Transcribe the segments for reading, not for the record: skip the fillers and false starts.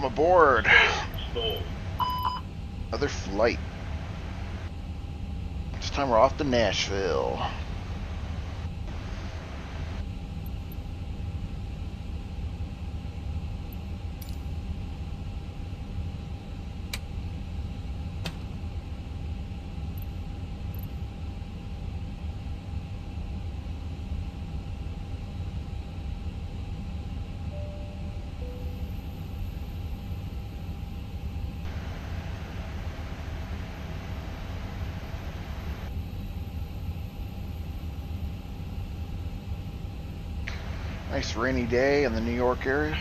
Welcome aboard. Another flight. This time we're off to Nashville. Nice rainy day in the New York area.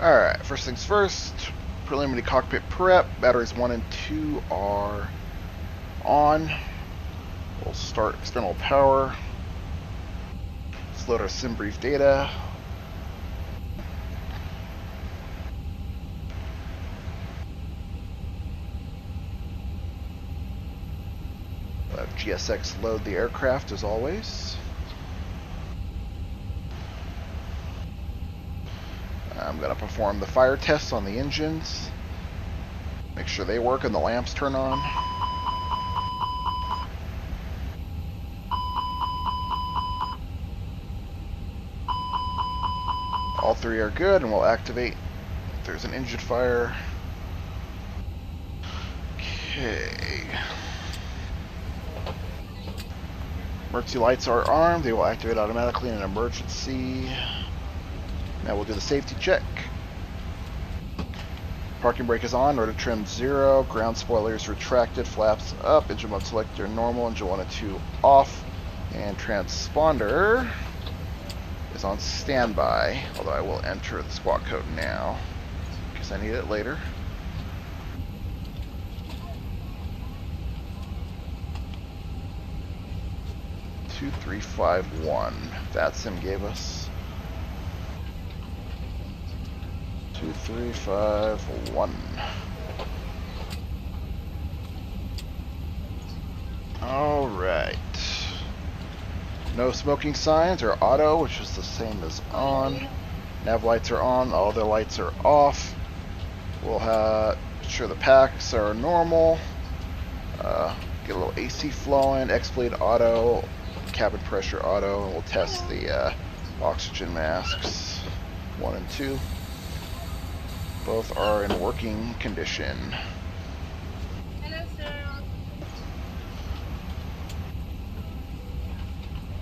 Alright, first things first, preliminary cockpit prep. Batteries 1 and 2 are on. We'll start external power. Let's load our sim brief data. We'll have GSX load the aircraft as always. I'm going to perform the fire tests on the engines. Make sure they work and the lamps turn on. All three are good, and we'll activate if there's an engine fire. Okay. Emergency lights are armed. They will activate automatically in an emergency. Now we'll do the safety check. Parking brake is on, rotor trim 0, ground spoilers retracted, flaps up, engine mode selector normal, engine 1 and 2 off, and transponder is on standby, although I will enter the squawk code now, because I need it later. Two, 3, 5, 1. Vatsim gave us. 2, 3, 5, 1. Alright. No smoking signs or auto, which is the same as on. Nav lights are on, all other lights are off. We'll have sure the packs are normal. Get a little AC flowing, X-Blade auto, cabin pressure auto, and we'll test the oxygen masks 1 and 2. Both are in working condition. Hello, sir.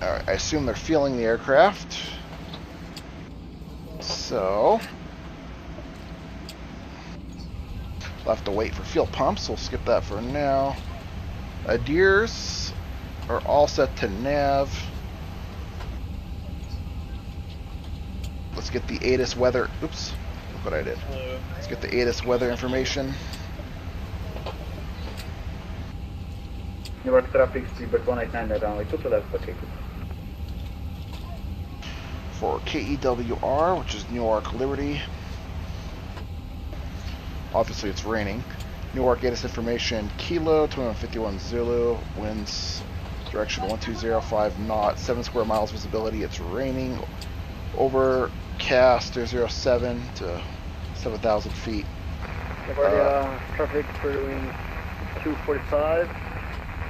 Alright, I assume they're fueling the aircraft. So we'll have to wait for fuel pumps, so we'll skip that for now. Adiers are all set to nav. Let's get the ATIS weather. Oops. What I did. Let's get the ATIS weather information. Newark traffic speedbird 189 runway 2 to left for KQ. For KEWR, which is Newark Liberty. Obviously it's raining. Newark ATIS information, Kilo 2151 Zulu, winds direction 1205 knots, 7 square miles visibility. It's raining. Overcast 007 to 7,000 feet. Traffic between 245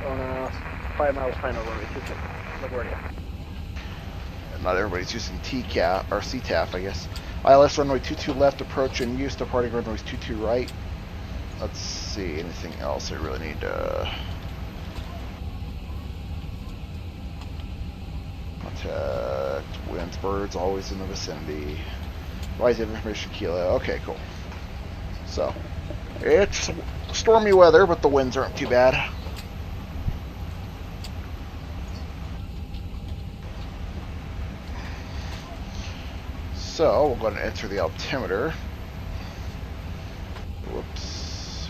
on 5 miles final runway 22. LaGuardia. Not everybody's using TCAF or CTAF, I guess. ILS runway 22 left, approach in use, departing runways 22 right. Let's see, anything else I really need to... Contact, winds, birds, always in the vicinity. Rise of information, Kilo. Okay, cool. So, it's stormy weather, but the winds aren't too bad. So, we'll go ahead and enter the altimeter. Whoops.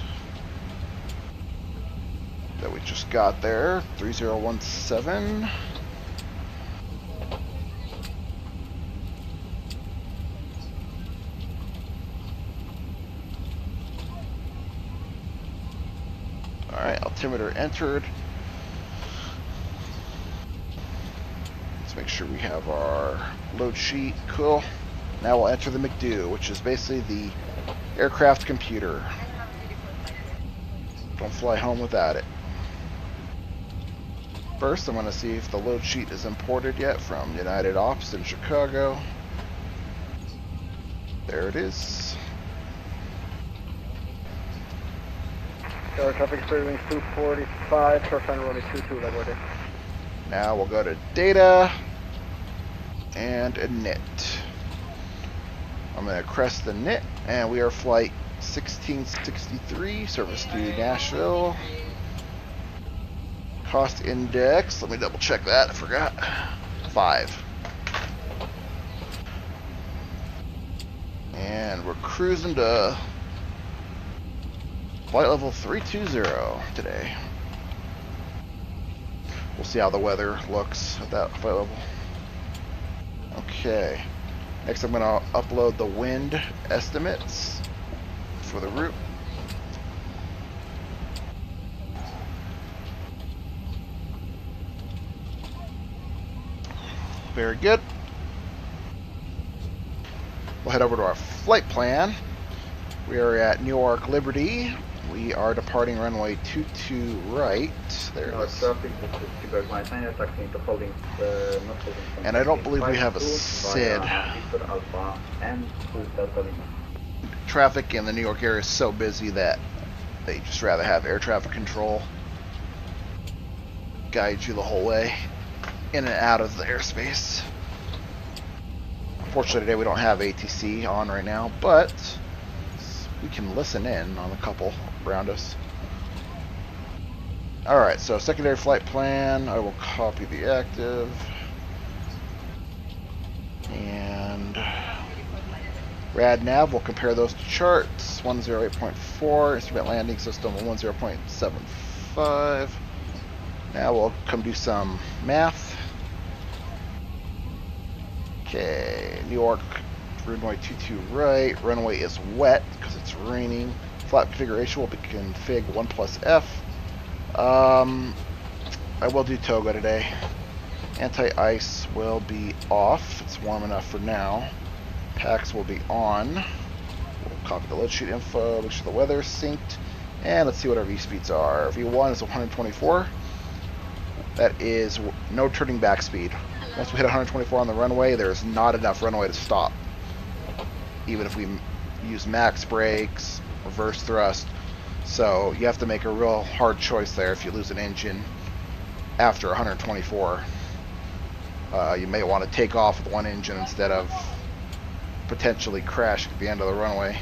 That we just got there. 3017. Alright, altimeter entered. Let's make sure we have our load sheet. Cool. Now we'll enter the McDo, which is basically the aircraft computer. Don't fly home without it. First, I'm going to see if the load sheet is imported yet from United Ops in Chicago. There it is. Air traffic experience 245, short final runway 22, LaGuardia. Now we'll go to data and init. I'm going to crest the NIT, and we are flight 1663, service to Nashville. Cost index, let me double check that, I forgot. 5. And we're cruising to flight level 320 today. We'll see how the weather looks at that flight level. Okay. Next, I'm going to upload the wind estimates for the route. Very good. We'll head over to our flight plan. We are at Newark Liberty. We are departing runway 22 right. There it is. And I don't believe we have a SID. Traffic in the New York area is so busy that they just rather have air traffic control guide you the whole way in and out of the airspace. Unfortunately today we don't have ATC on right now, but we can listen in on a couple around us. Alright, so secondary flight plan, I will copy the active. And rad nav, we'll compare those to charts. 108.4, instrument landing system 10.75. Now we'll come do some math. Okay, New York runway 22 right, runway is wet because it's raining. Flap configuration will be config 1 plus F. I will do Toga today. Anti-ice will be off. It's warm enough for now. Packs will be on. We'll copy the load sheet info, make sure the weather is synced, and let's see what our V-speeds are. V1 is 124. That is no turning back speed. Once we hit 124 on the runway, there's not enough runway to stop. Even if we use max brakes, reverse thrust. So you have to make a real hard choice there if you lose an engine after 124. You may want to take off with one engine instead of potentially crash at the end of the runway.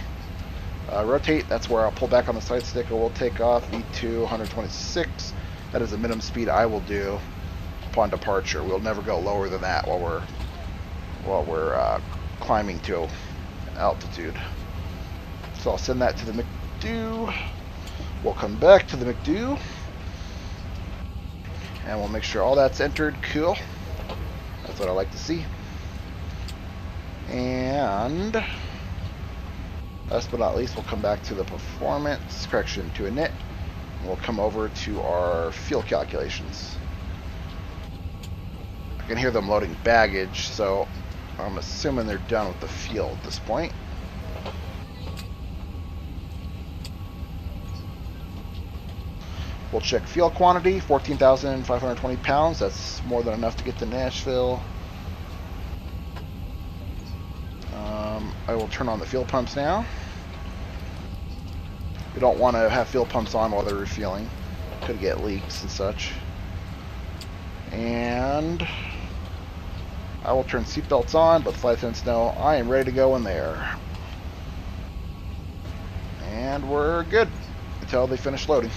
Rotate, that's where I'll pull back on the side stick and we'll take off. V2 126. That is the minimum speed I will do upon departure. We'll never go lower than that while we're climbing to altitude. So I'll send that to the McDo. We'll come back to the McDo and we'll make sure all that's entered. Cool. That's what I like to see. And last but not least, we'll come back to the performance correction to init. We'll come over to our fuel calculations. I can hear them loading baggage, so I'm assuming they're done with the fuel at this point. We'll check fuel quantity, 14,520 pounds. That's more than enough to get to Nashville. I will turn on the fuel pumps now. We don't want to have fuel pumps on while they're refueling. Could get leaks and such. And I will turn seatbelts on, but the flight attendants know I am ready to go in there. And we're good until they finish loading.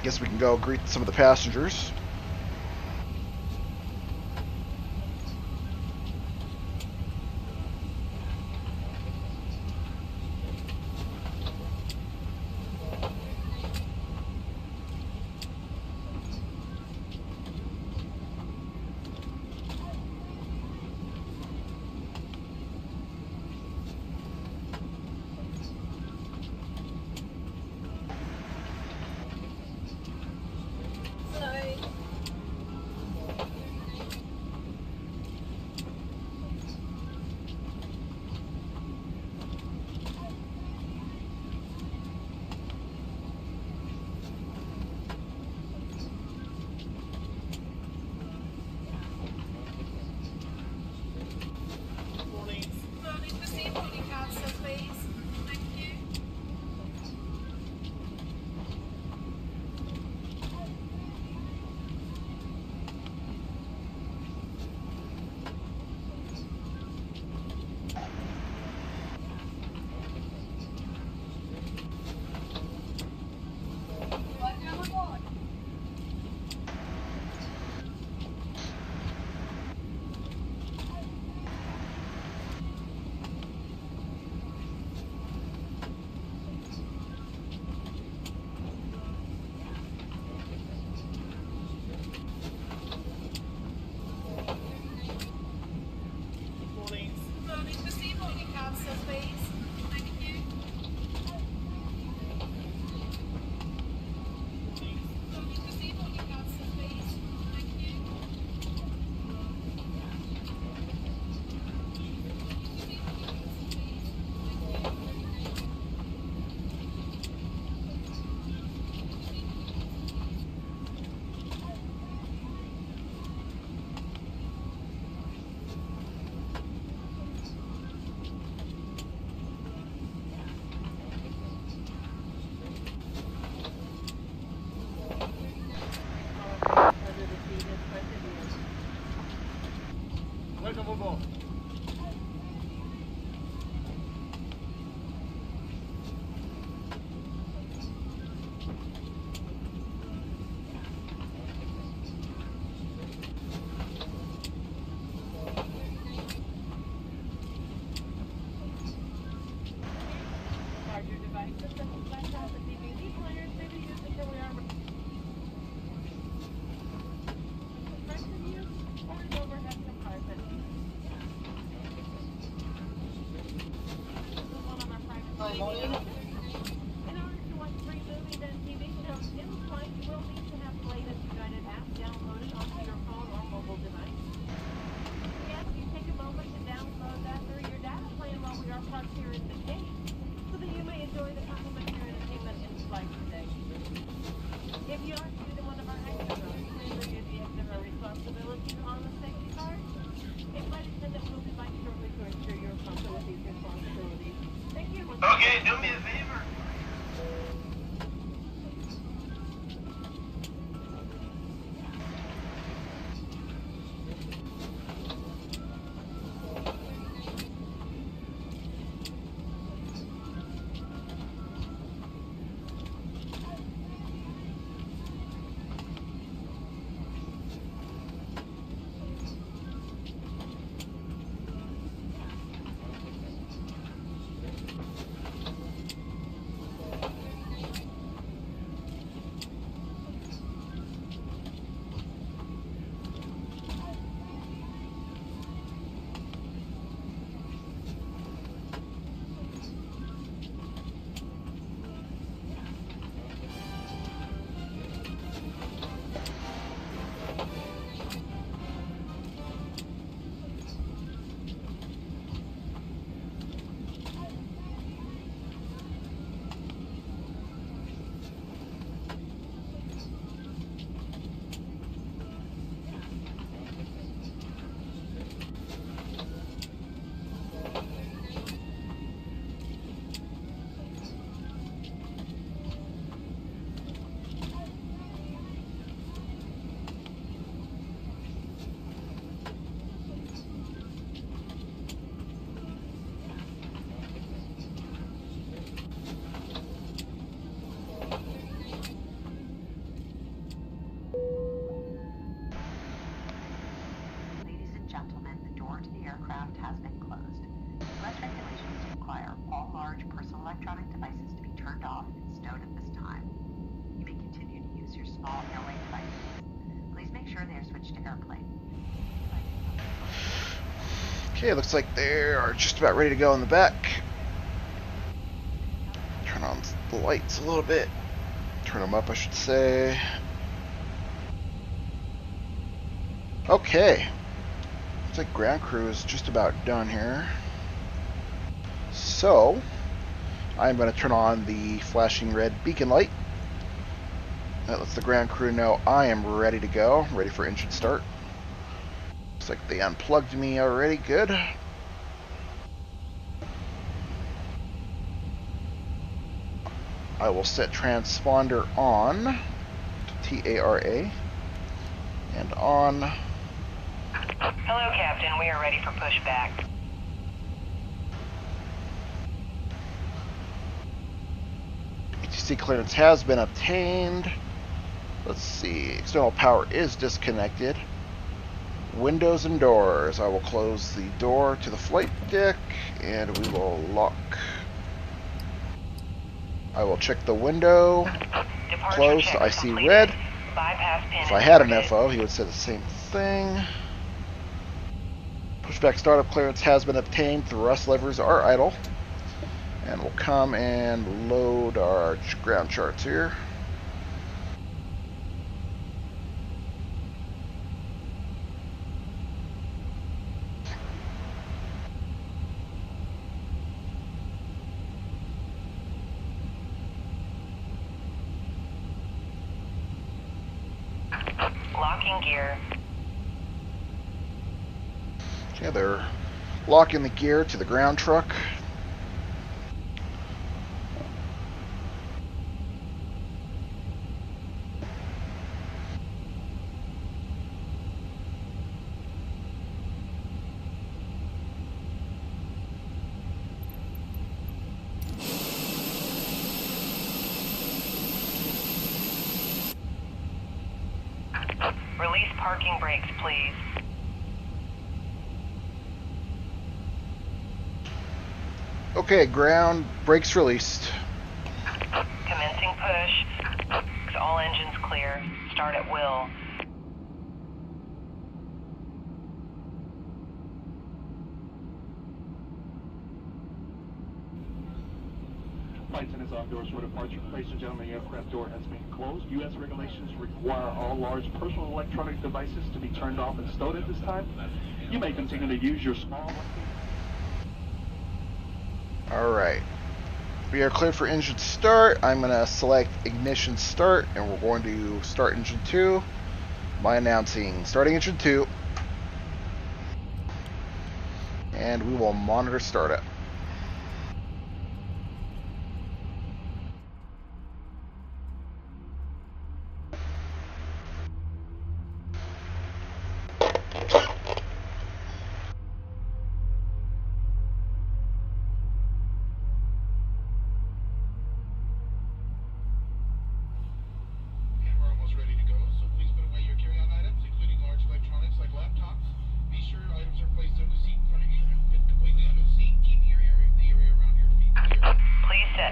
Guess we can go greet some of the passengers. Okay, do me a favor. aircraft has been closed. U.S. regulations require all large personal electronic devices to be turned off and stowed at this time. You may continue to use your small airway devices. Please make sure they are switched to airplane. Okay, looks like they are just about ready to go in the back. Turn on the lights a little bit. Turn them up, I should say. Okay. Looks like ground crew is just about done here. So, I'm going to turn on the flashing red beacon light. That lets the ground crew know I am ready to go, ready for engine start. Looks like they unplugged me already, good. I will set transponder on, TARA, and on. Hello, Captain. We are ready for pushback. ATC clearance has been obtained. Let's see, external power is disconnected. Windows and doors. I will close the door to the flight deck, and we will lock. I will check the window. Closed. I see red. If I had an FO, he would say the same thing. Pushback startup clearance has been obtained. Thrust levers are idle. And we'll come and load our ground charts here. Locking gear. Yeah, they're locking the gear to the ground truck. Release parking brakes, please. Okay, ground brakes released. Commencing push. All engines clear. Start at will. Flight attendants on doors for departure. Ladies and gentlemen, the aircraft door has been closed. U.S. regulations require all large personal electronic devices to be turned off and stowed at this time. You may continue to use your small... Alright. We are cleared for engine start. I'm going to select ignition start, and we're going to start engine 2 by announcing starting engine 2. And we will monitor startup.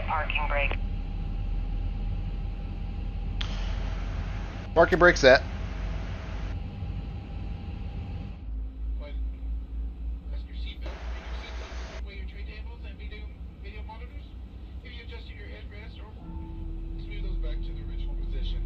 Parking brake. Parking brake set. Adjust your seatbelt, away your tray tables and video monitors. If you adjusted your headrest or smooth those back to the original position.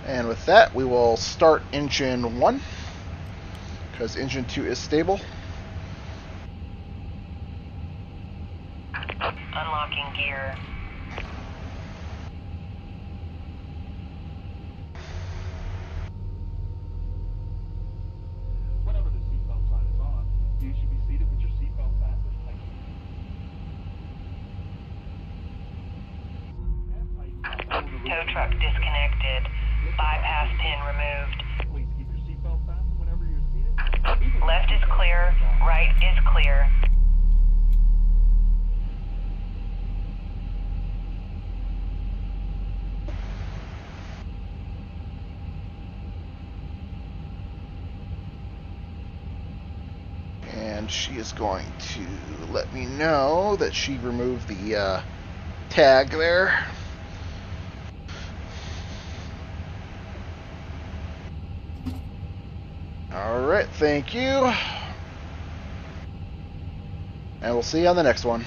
And with that, we will start engine 1, because engine 2 is stable. Unlocking gear. Whenever the seatbelt sign is on, you should be seated with your seatbelt fastened. Tow truck disconnected. Bypass pin removed. Please keep your seatbelt fastened whenever you're seated. Left is clear. Right is clear. she is going to let me know that she removed the tag there. Alright, thank you. And we'll see you on the next one.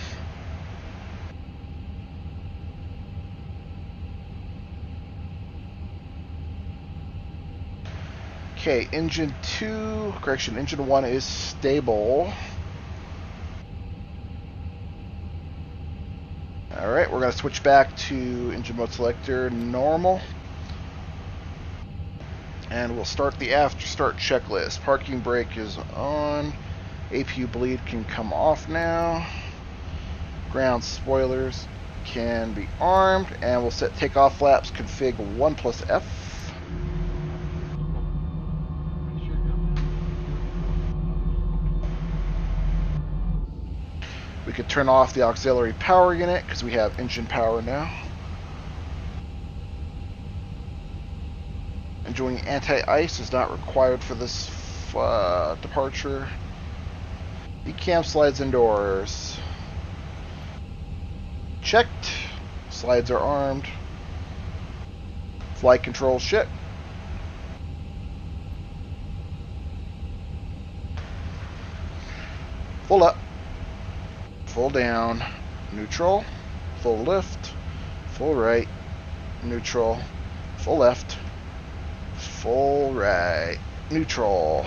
Okay, engine 1 is stable. Alright, we're going to switch back to engine mode selector normal. And we'll start the after start checklist. Parking brake is on. APU bleed can come off now. Ground spoilers can be armed. And we'll set takeoff flaps config 1+F. We could turn off the auxiliary power unit because we have engine power now. Enjoying anti-ice is not required for this departure. The cam slides indoors. Checked. Slides are armed. Flight control shit. Full up. Full down. Neutral. Full lift. Full right. Neutral. Full left. Full right. Neutral.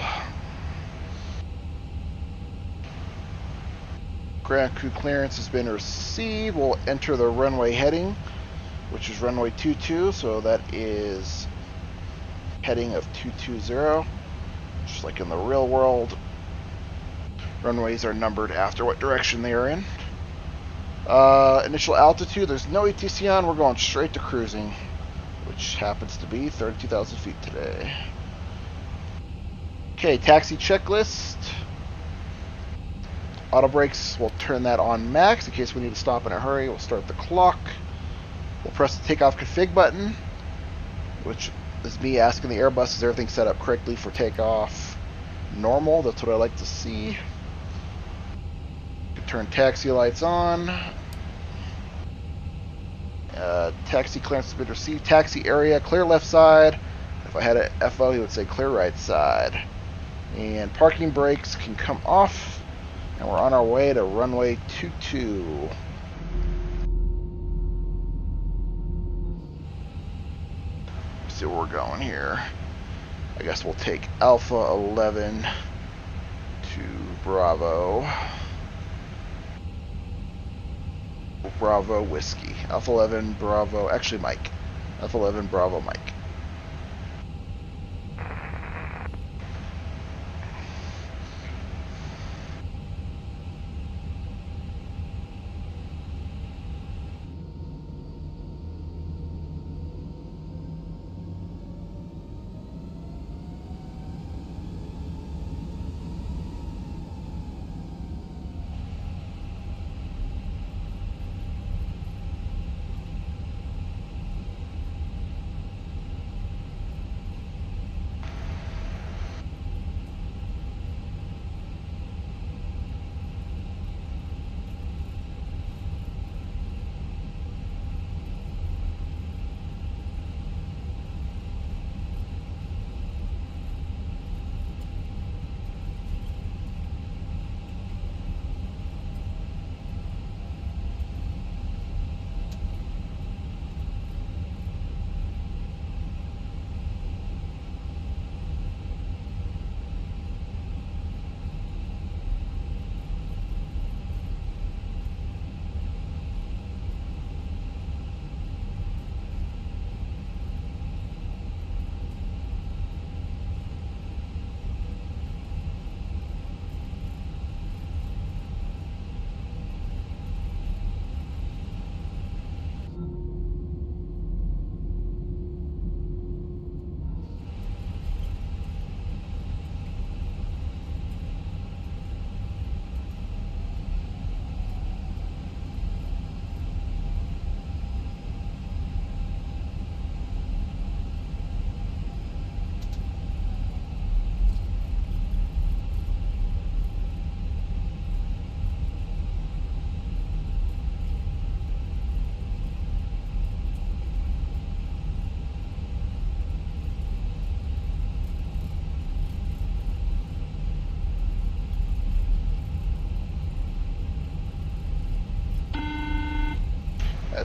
Ground crew clearance has been received. We'll enter the runway heading, which is runway 22, so that is heading of 220. Just like in the real world, runways are numbered after what direction they are in. Initial altitude, there's no ATC on. We're going straight to cruising, which happens to be 32,000 feet today. Okay, taxi checklist. Auto brakes, we'll turn that on max in case we need to stop in a hurry. We'll start the clock. We'll press the takeoff config button, which is me asking the Airbus, is everything set up correctly for takeoff? Normal, that's what I like to see. Turn taxi lights on. Taxi clearance has been received. Taxi area, clear left side. If I had an FO, he would say clear right side. And parking brakes can come off. And we're on our way to runway 22. Let's see where we're going here. I guess we'll take Alpha 11 to Bravo. Bravo Whiskey. Alpha 11 Bravo, actually Mike. Alpha 11 Bravo Mike.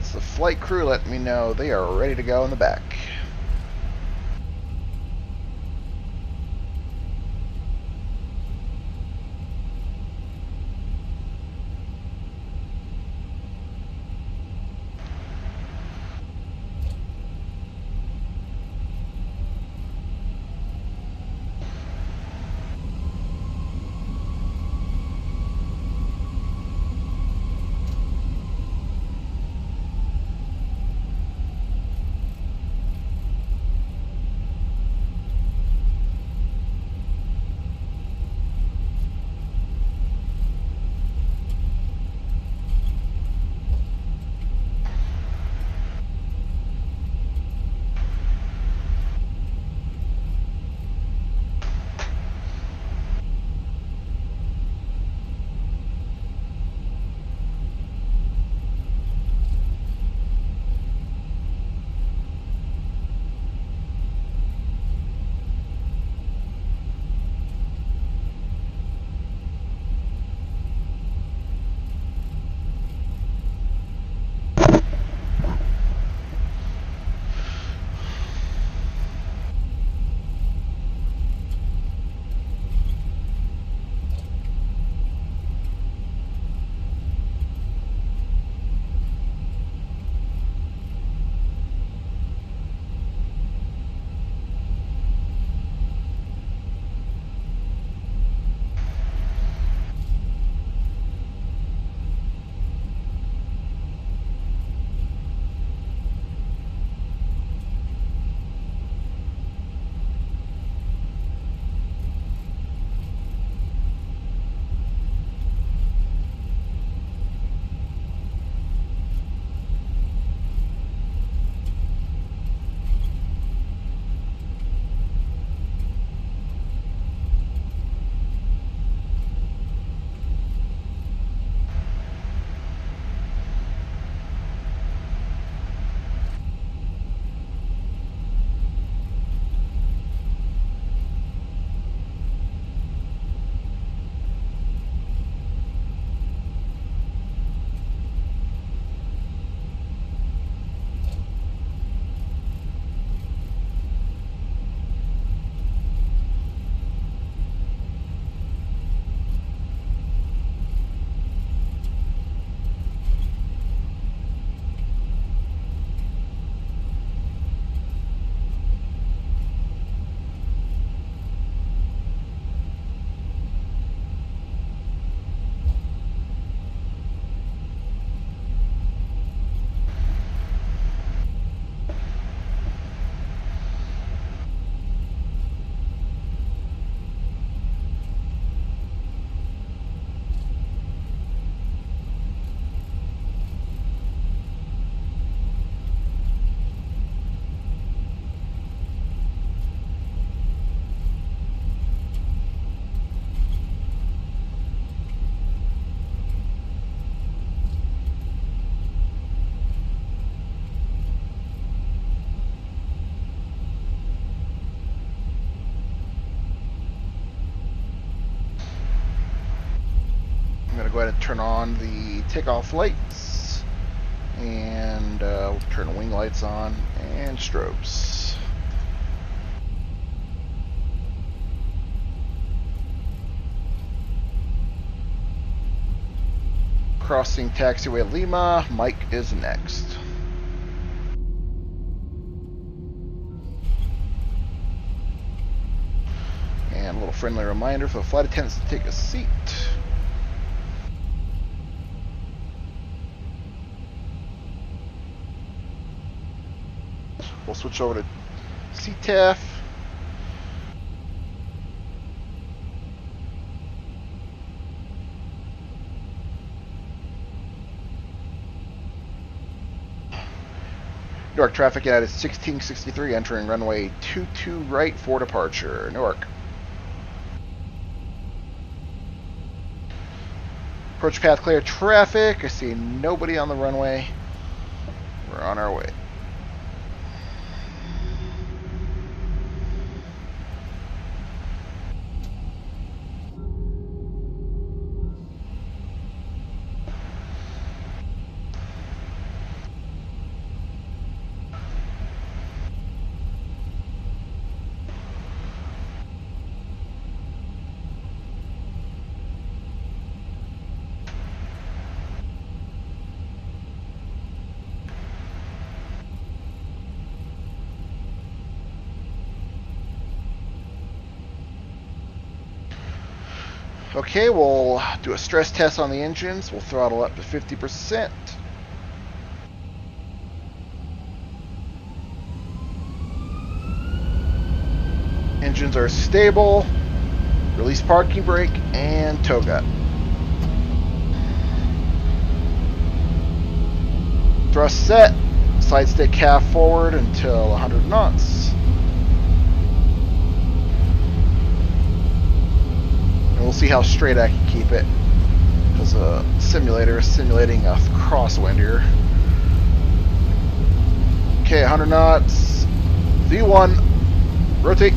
That's the flight crew letting me know they are ready to go in the back. Go ahead and turn on the takeoff lights, and we'll turn the wing lights on and strobes. Crossing taxiway Lima, Mike is next. And a little friendly reminder for the flight attendants to take a seat. We'll switch over to CTAF. Newark traffic at 1663 entering runway 22 right for departure. Newark. Approach path clear traffic. I see nobody on the runway. We're on our way. Okay, we'll do a stress test on the engines. We'll throttle up to 50%. Engines are stable. Release parking brake and tow gut. Thrust set. Side stick half forward until 100 knots. And we'll see how straight I can keep it, because the simulator is simulating a crosswind here. Okay, 100 knots. V1. Rotate.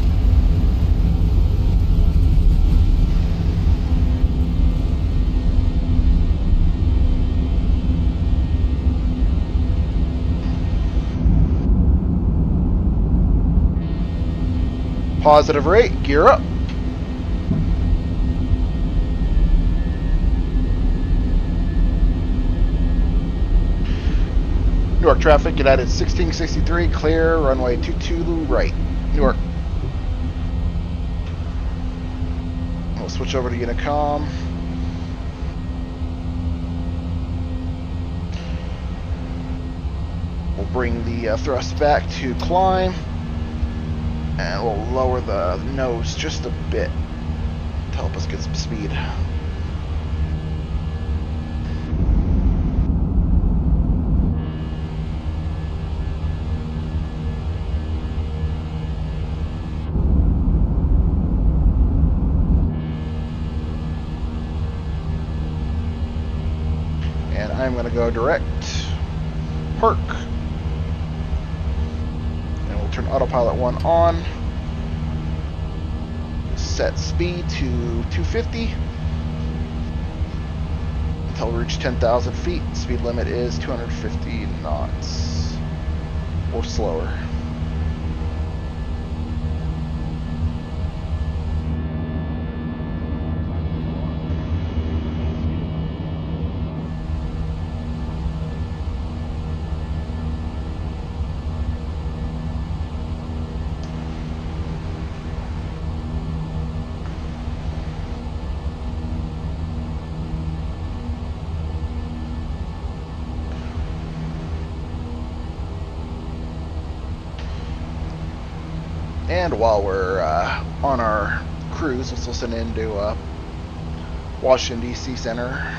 Positive rate, gear up. Newark traffic, United 1663, clear, runway 22 right. Newark. We'll switch over to Unicom. We'll bring the thrust back to climb. And we'll lower the nose just a bit to help us get some speed. And I'm going to go direct. Park. Turn autopilot 1 on. Set speed to 250 until we reach 10,000 feet. Speed limit is 250 knots or slower. And while we're on our cruise, let's listen into Washington, D.C. Center.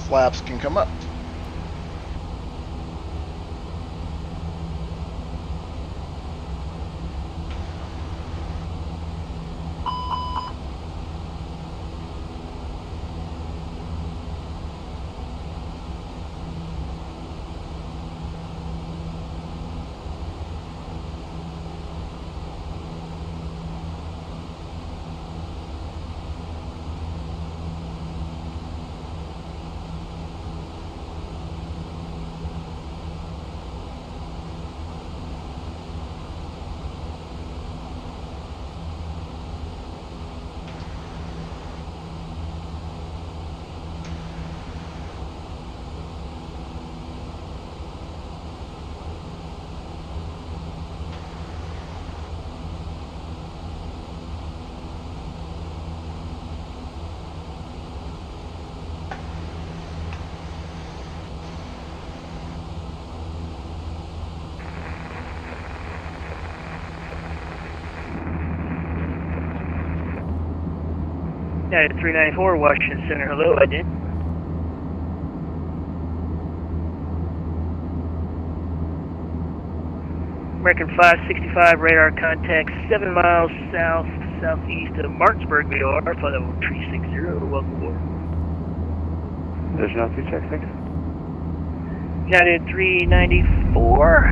Flaps can come up. United 394, Washington Center. Hello, I did. American 565, radar contact 7 miles southeast of Martinsburg, VOR, flight level 360, welcome aboard. There's no 2 check, thanks. United 394.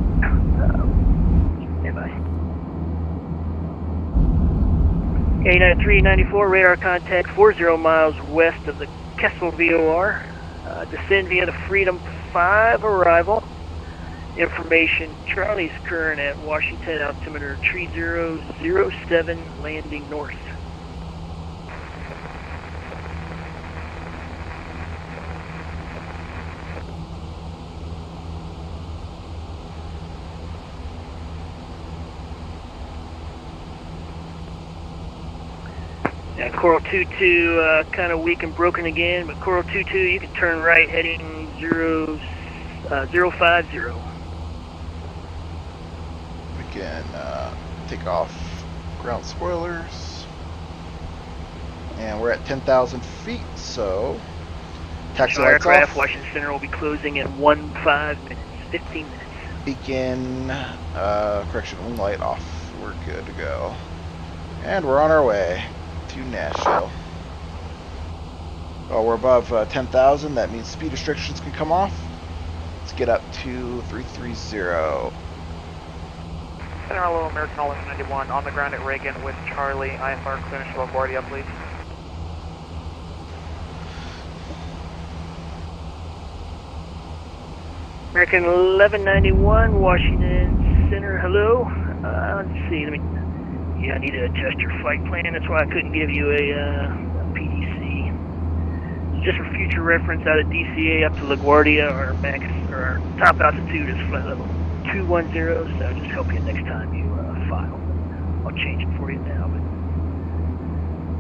Standby. Yeah, United 394, radar contact 40 miles west of the Kessel VOR. Descend via the Freedom 5 arrival. Information, Charlie's current at Washington, altimeter 3007, landing north. Yeah, Coral 22, kind of weak and broken again, but Coral 22, you can turn right heading 050. We can take off ground spoilers. And we're at 10,000 feet, so taxi lights aircraft, off. Washington Center will be closing in 15 minutes. Beacon, correction, wing light off. We're good to go. And we're on our way to Nashville. Oh, we're above 10,000. That means speed restrictions can come off. Let's get up to 330. Center Hello, American 1191, on the ground at Reagan with Charlie, IFR clearance to LaGuardia, please. American 1191, Washington Center, hello. Let's see, I need to adjust your flight plan. That's why I couldn't give you a PDC. So just for future reference, out of DCA up to LaGuardia, our max, or our top altitude is flight level 210, so just help you next time you file. I'll change it for you now. But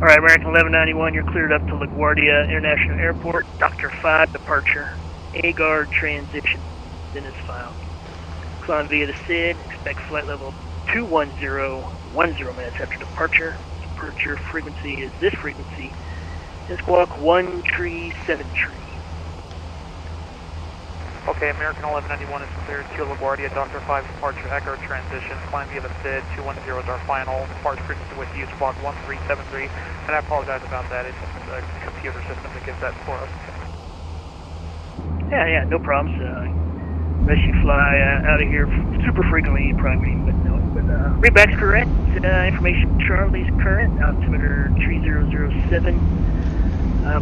alright, American 1191, you're cleared up to LaGuardia International Airport, Dr. 5 departure, A-guard transition, then it's filed. Climb via the SID, expect flight level 210, 10 minutes after departure. Departure frequency is this frequency. Then squawk 137 tree. Okay, American 1191 is cleared to LaGuardia, Dr. 5 departure, Echo transition, climb via the SID, 210 is our final, departure frequency with you, squawk 1373, and I apologize about that, it's a computer system that gives that for us. Yeah, no problems. Unless you fly out of here super frequently, you probably wouldn't know it. But readback's correct. Information Charlie's current, altimeter 3007.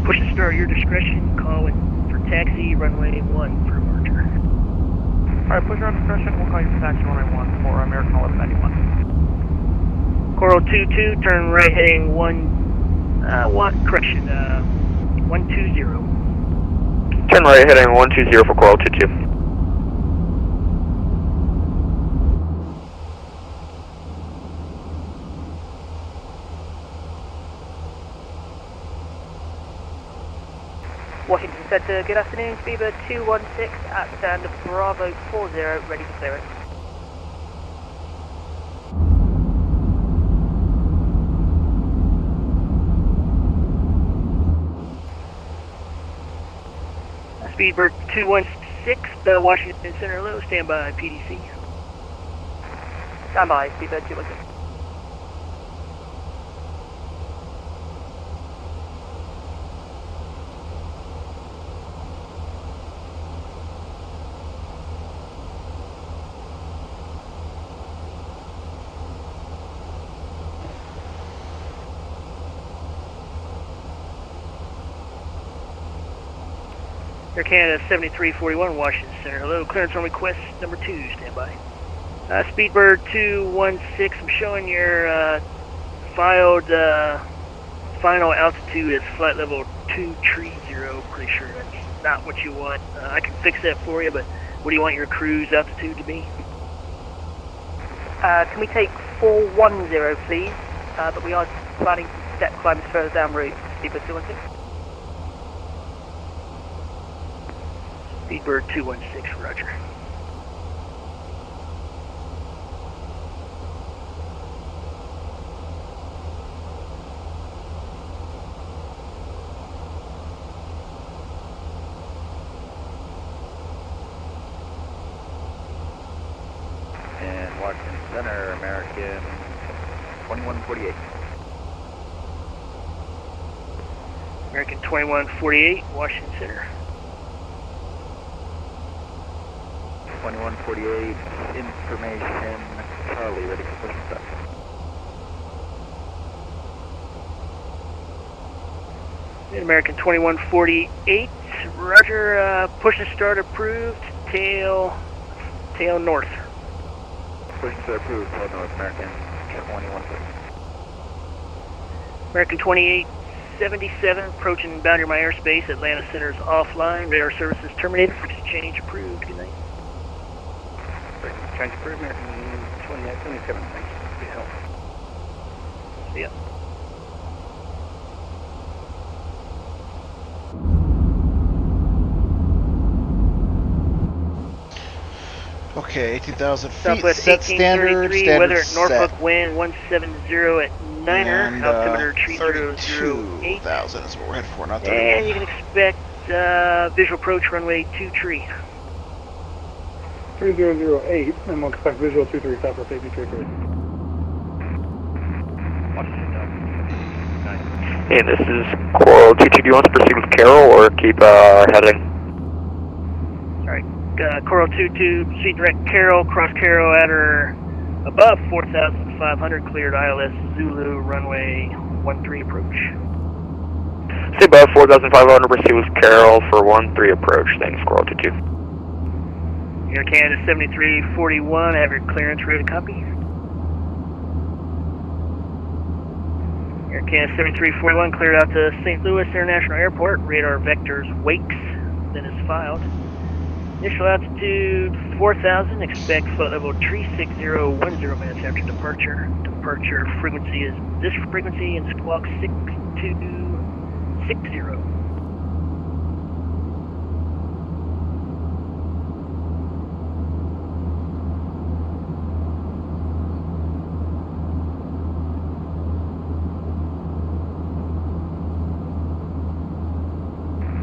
Push and start your discretion. Call in for taxi, runway 1 for departure. Alright, push your discretion. We'll call you for taxi runway 1 for American 1191. Coral 22, turn right heading 120. Turn right heading 120 for Coral 22. Washington Center, good afternoon, Speedbird 216 at stand Bravo 40, ready for clearance. Speedbird 216, Washington Center, hello, stand by PDC. Stand by, Speedbird 216. Air Canada 7341, Washington Center. Hello, clearance on request number 2, stand by. Speedbird 216, I'm showing your filed final altitude as flight level 230. Pretty sure that's not what you want. I can fix that for you, but what do you want your cruise altitude to be? Can we take 410, please? But we are planning to step climbs further down route, Speedbird 216. Speedbird 216, roger. And Washington Center, American 2148. American 2148, Washington Center. 2148, information, Charlie, ready for push and start. American 2148, roger, push and start approved, tail north. Push and start approved, tail north, American 2148. American 2877, approaching boundary my airspace, Atlanta Center's offline, radar services terminated, exchange approved, good night. Exchange approved, American 2877, thanks for your help. See ya. Okay, 18,000 feet, Southwest set standard, 1833, weather at set. Norfolk, wind 170 at Niner, And, altimeter 3008. 32,000 is what we're headed for, not 30. And you can expect visual approach runway 23. 3008, and we'll expect visual 235 for safety tree. Hey, this is Coral 22. Do you want to proceed with Carol or keep heading? Alright, Coral 22, proceed direct Carol, cross Carol at her above 4,500, cleared ILS Zulu, runway 13 approach. Stay above 4,500, proceed with Carol for 13 approach. Thanks, Coral 22. Air Canada 7341, have your clearance ready to copy. Air Canada 7341, cleared out to St. Louis International Airport, radar vectors wakes, then is filed. Initial altitude 4,000, expect flight level 36010 minutes after departure. Departure frequency is this frequency and squawk 6260.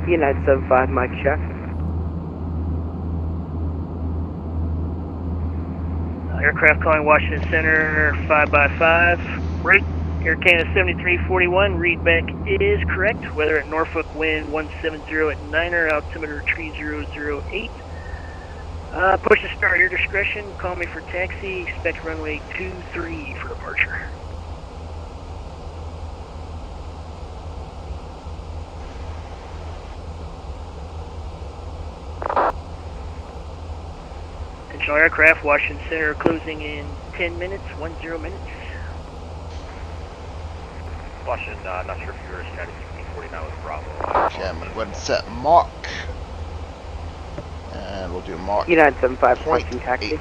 United 75, Mike check. Aircraft calling Washington Center 5x5. Right. Air Canada 7341, readback is correct. Weather at Norfolk, wind 170 at Niner, altimeter 3008. Push to start, your discretion. Call me for taxi. Expect runway 23 for departure. Conventional aircraft, Washington Center closing in 10 minutes, 10 minutes. Washington, not sure if you're United 1649 with Bravo. Okay, I'm going to go ahead and set Mach. And we'll do Mach United 75, approaching 0.8. taxi.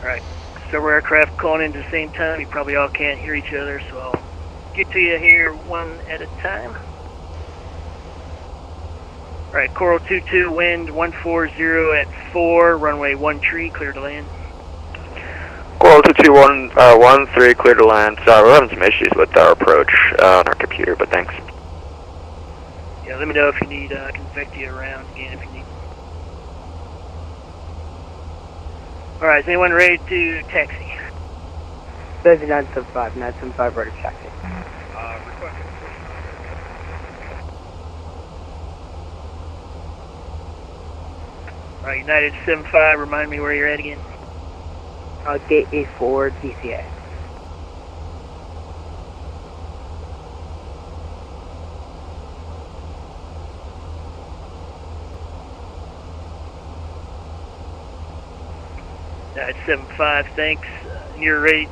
Alright, several aircraft calling in at the same time. You probably all can't hear each other, so I'll get to you here one at a time. Alright, Coral 22, wind 140 at 4, runway 13, clear to land. Coral 22113, clear to land. Sorry, we're having some issues with our approach on our computer, but thanks. Yeah, let me know if you need, I can vect you around again if you need. Alright, is anyone ready to taxi? There's United 75, United 75 ready to taxi. Alright, United 75, remind me where you're at again. Gate A4, DCA. United 75, thanks. You're ready.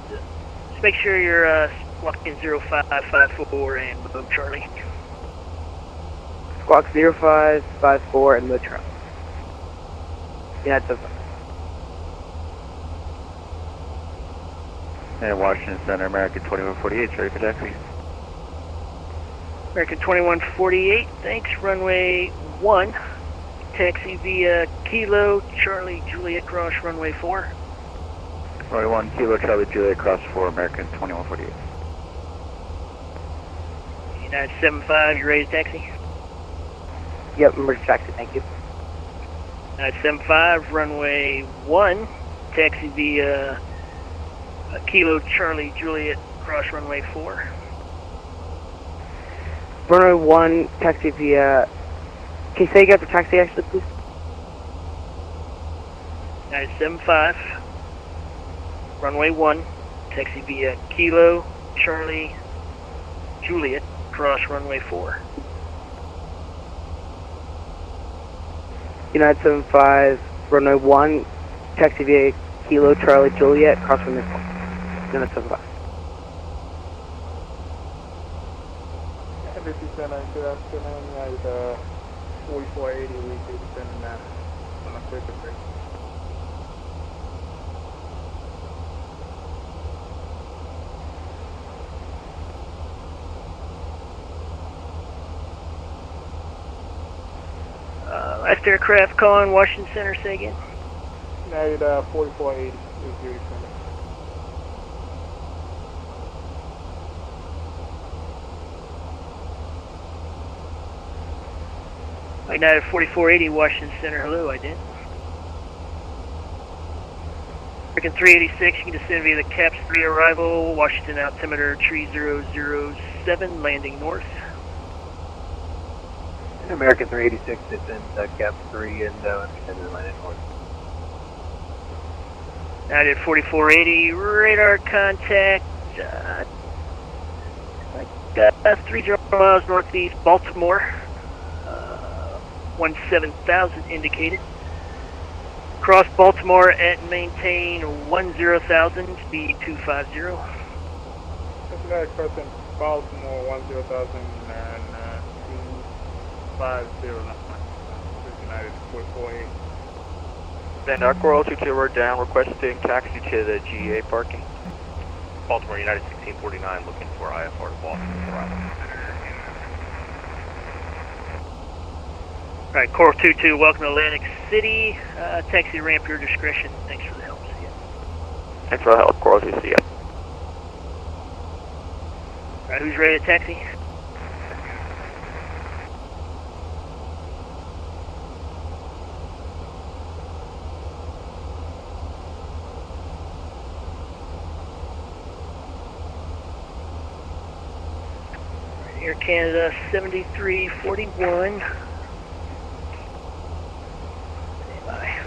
Just make sure you're squawking 0554 and move Charlie. Squawk 0554 and Lutron. United 75. And Washington Center, American 2148, ready for taxi. American 2148, thanks. Runway 1. Taxi via Kilo Charlie Juliet cross runway 4. Runway 1, Kilo Charlie Juliet cross 4, American 2148. United 75, you ready to taxi? Yep, I'm ready to taxi, thank you. United 75, runway 1. Taxi via Kilo Charlie Juliet cross runway 4. Runway 1, taxi via... Can you say again for taxi actually, please? United 75, runway 1, taxi via Kilo, Charlie, Juliet, cross runway 4. United 75, runway 1, taxi via Kilo, Charlie, Juliet, cross runway 4. United 75. This is good afternoon, United 4480, weekly descending on a frequency. Last aircraft calling Washington Center, say again. United 4480, weekly descending. United 4480, Washington Center, hello, I did. American 386, you can descend via the CAPS 3 arrival, Washington altimeter 3007, landing north. American 386, it's in CAPS 3 and landing north. United 4480, radar contact, 30 miles northeast Baltimore. 17,000 indicated. Cross Baltimore at maintain 10,000, speed 250. Cincinnati crossing Baltimore 10,000 and 250. United 4480. Van Coral 22, we're down, requesting taxi to the GA parking. Baltimore United 1649, looking for IFR to Boston arrival. Alright, Coral 22, welcome to Atlantic City. Taxi ramp, your discretion. Thanks for the help. See ya. Thanks for the help, Coral 2, see ya. Alright, who's ready to taxi? Air Canada 7341. Bye.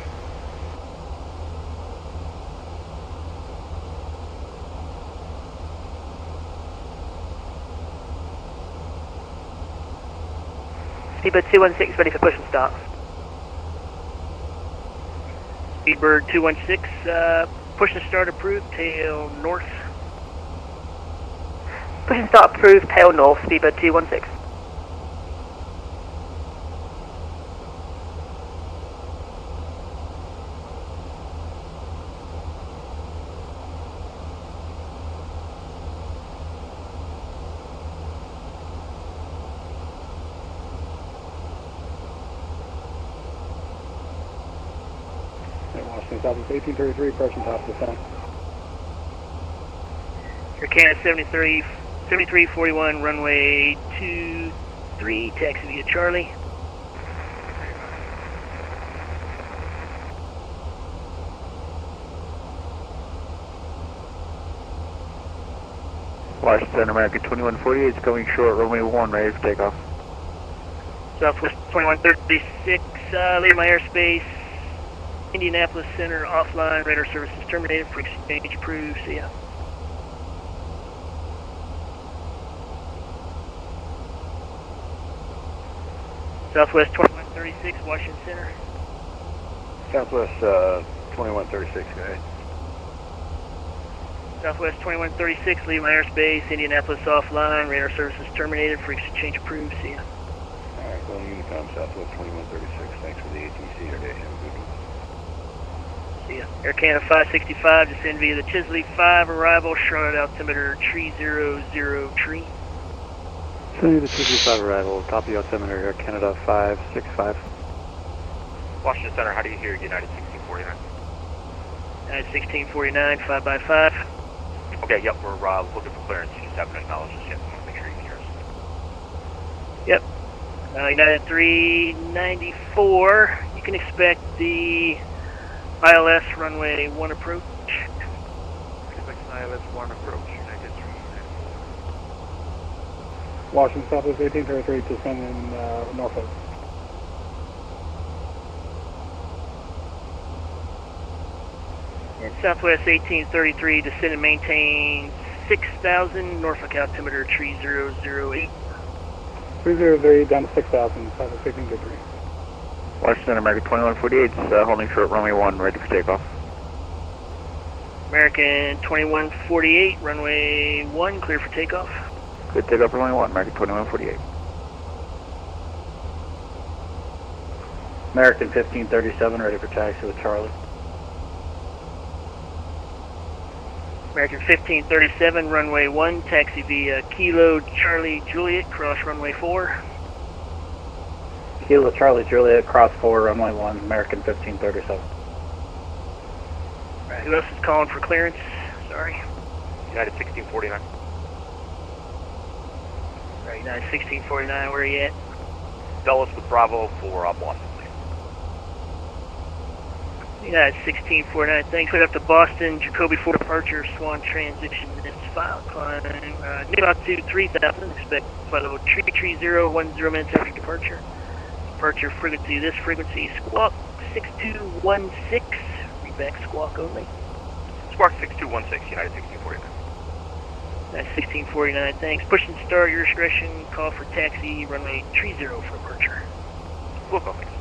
Speedbird 216, ready for push and start. Speedbird 216, push and start approved, tail north. Push and start approved, tail north, Speedbird 216. Washington Southwest 1833, approaching top of the sun. Air Canada 7341, runway 23, taxi via Charlie. Washington American 2148 is going short, runway 1, ready for takeoff. Southwest 2136, leave my airspace. Indianapolis Center offline, radar services terminated, frequency change approved, see ya. Southwest 2136, Washington Center. Southwest 2136, go ahead. Southwest 2136, leave my airspace, Indianapolis offline, radar services terminated, frequency change approved, see ya. Alright, well, Unicom Southwest 2136, thanks for the ATC today, have a good one. See ya. Air Canada 565, descend via the Chisley 5 arrival, Charlotte altimeter 3003. Sending the 235 arrival, copy altimeter, Air Canada 565. Washington Center, how do you hear United 1649? United 1649, 5x5. Okay, yep, we're looking for clearance. You just haven't acknowledged us yet. I want to make sure you can hear us. Yep. United 394, you can expect the ILS runway 1 approach. Expect an ILS 1 approach, United 394. Washington Southwest 1833, descending Norfolk. Southwest 1833, descend and maintain 6,000, Norfolk altimeter 3008. 303 down to 6,000, Southwest 1833. Washington, American 2148, holding short runway 1, ready for takeoff. American 2148, runway 1, clear for takeoff. Good takeoff runway 1, American 2148. American 1537, ready for taxi with Charlie. American 1537, runway 1, taxi via Kilo Charlie Juliet, cross runway 4. Kilo Charlie Juliet, cross 4, runway 1, American 1537. Right, who else is calling for clearance? Sorry. United 1649. Right, United 1649, where are you at? Dulles with Bravo for Boston. United 1649, thanks. Right up to Boston, Jacoby 4 departure, Swan transition, minutes, file climb. New altitude 3,000, expect flight level 33010 minutes after departure. Departure frequency, this frequency, squawk 6216, read back squawk only. Squawk 6216, United 1649. United 1649, thanks. Push and start, your discretion, call for taxi, runway 30 for departure. We'll go, thanks.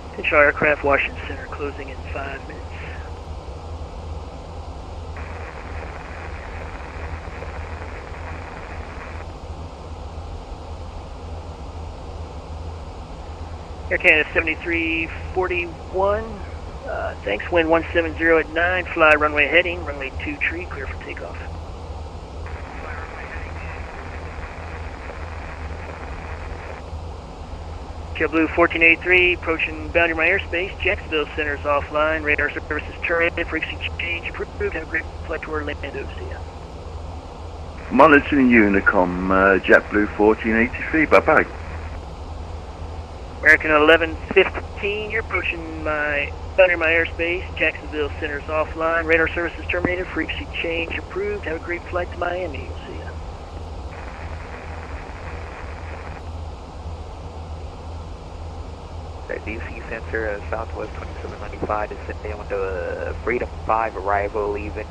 Potential aircraft, Washington Center, closing in 5 minutes. Air Canada 7341, thanks. Wind 170 at 9, fly runway heading, runway 23, clear for takeoff. JetBlue 1483, approaching boundary my airspace. Jacksonville Center is offline. Radar services terminated. Frequency change approved. Have a great flight to Orlando. See ya. Monitoring Unicom, JetBlue 1483. Bye bye. American 1115, you're approaching boundary my airspace. Jacksonville Center is offline. Radar services terminated. Frequency change approved. Have a great flight to Miami. We'll see ya. DC Center, Southwest 2795, descending with the Freedom 5 arrival, leaving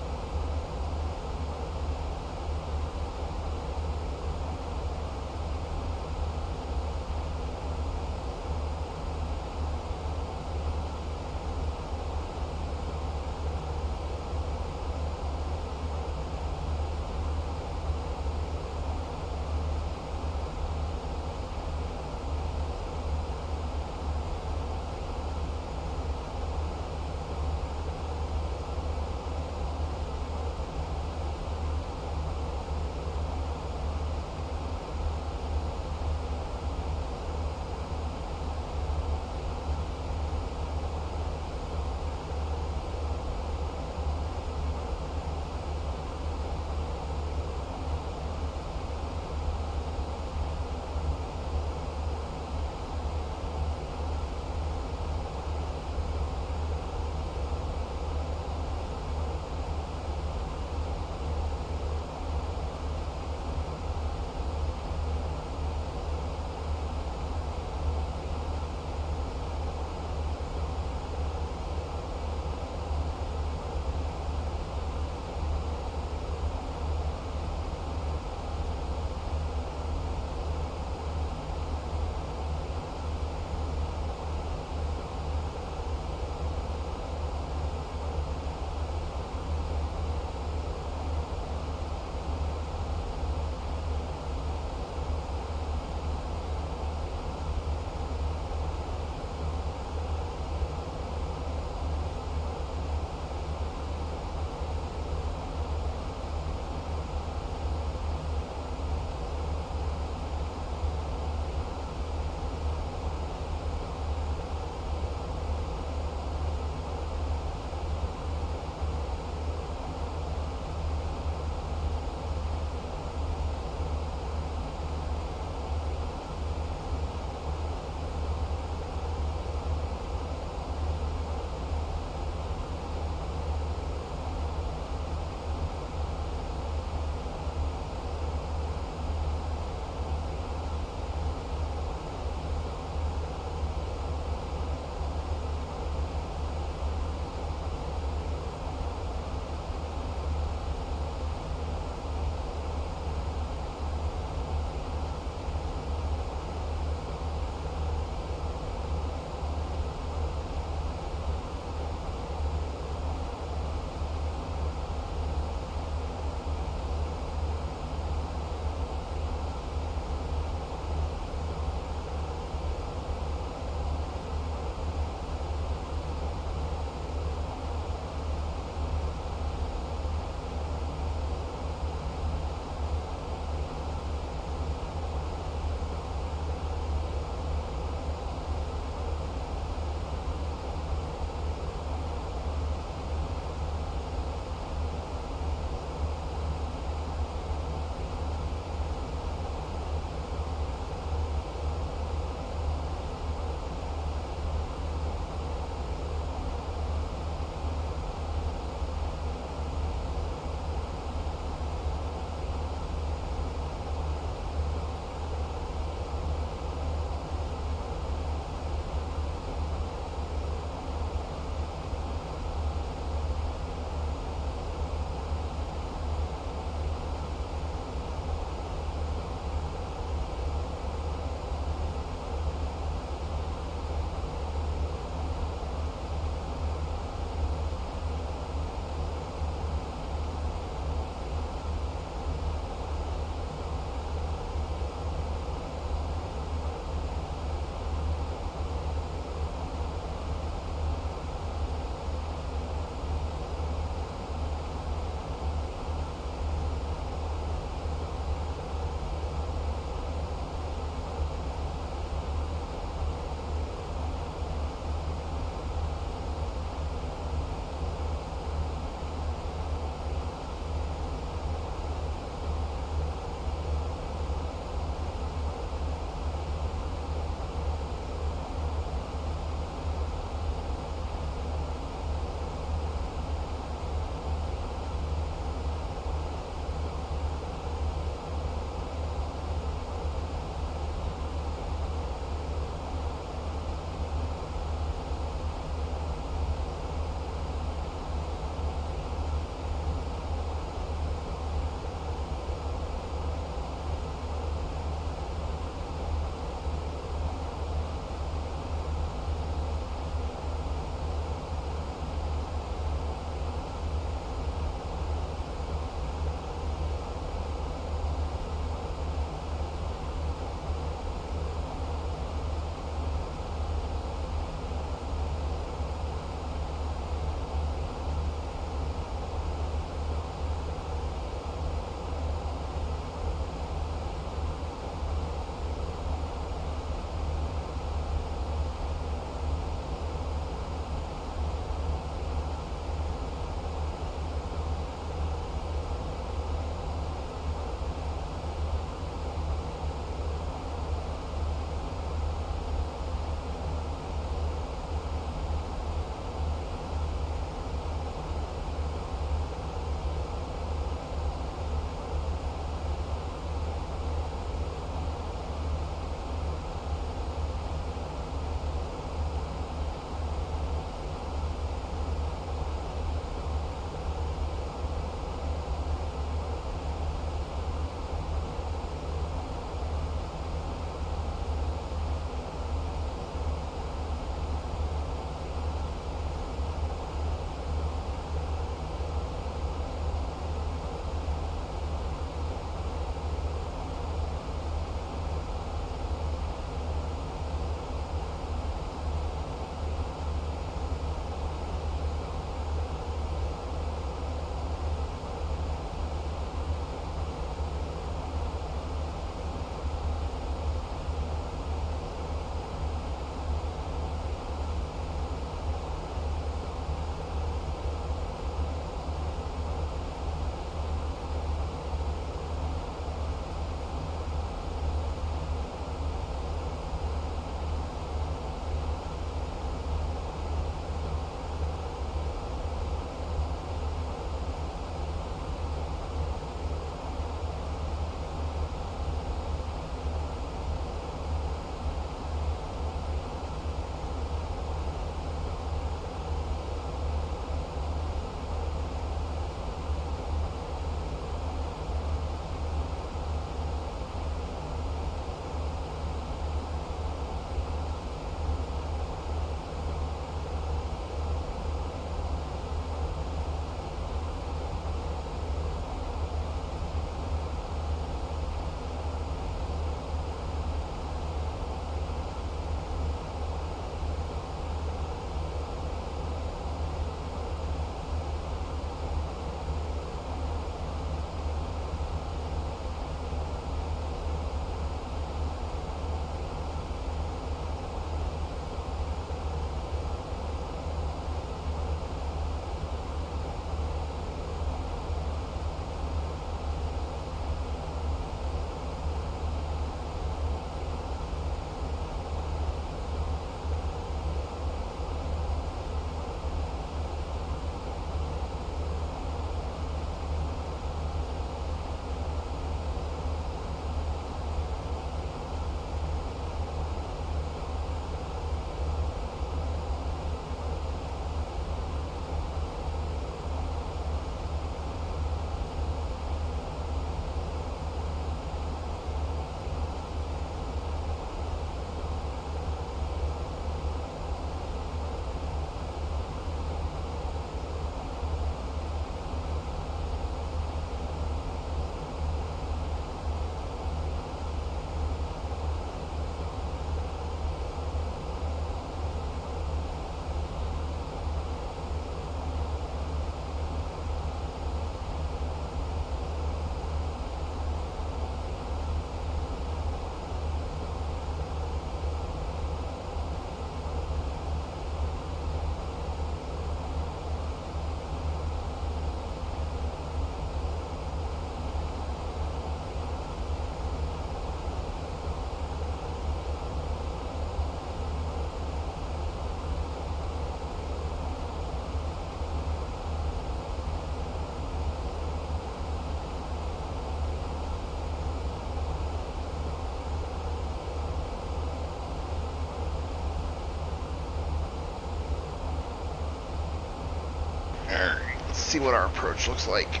see what our approach looks like.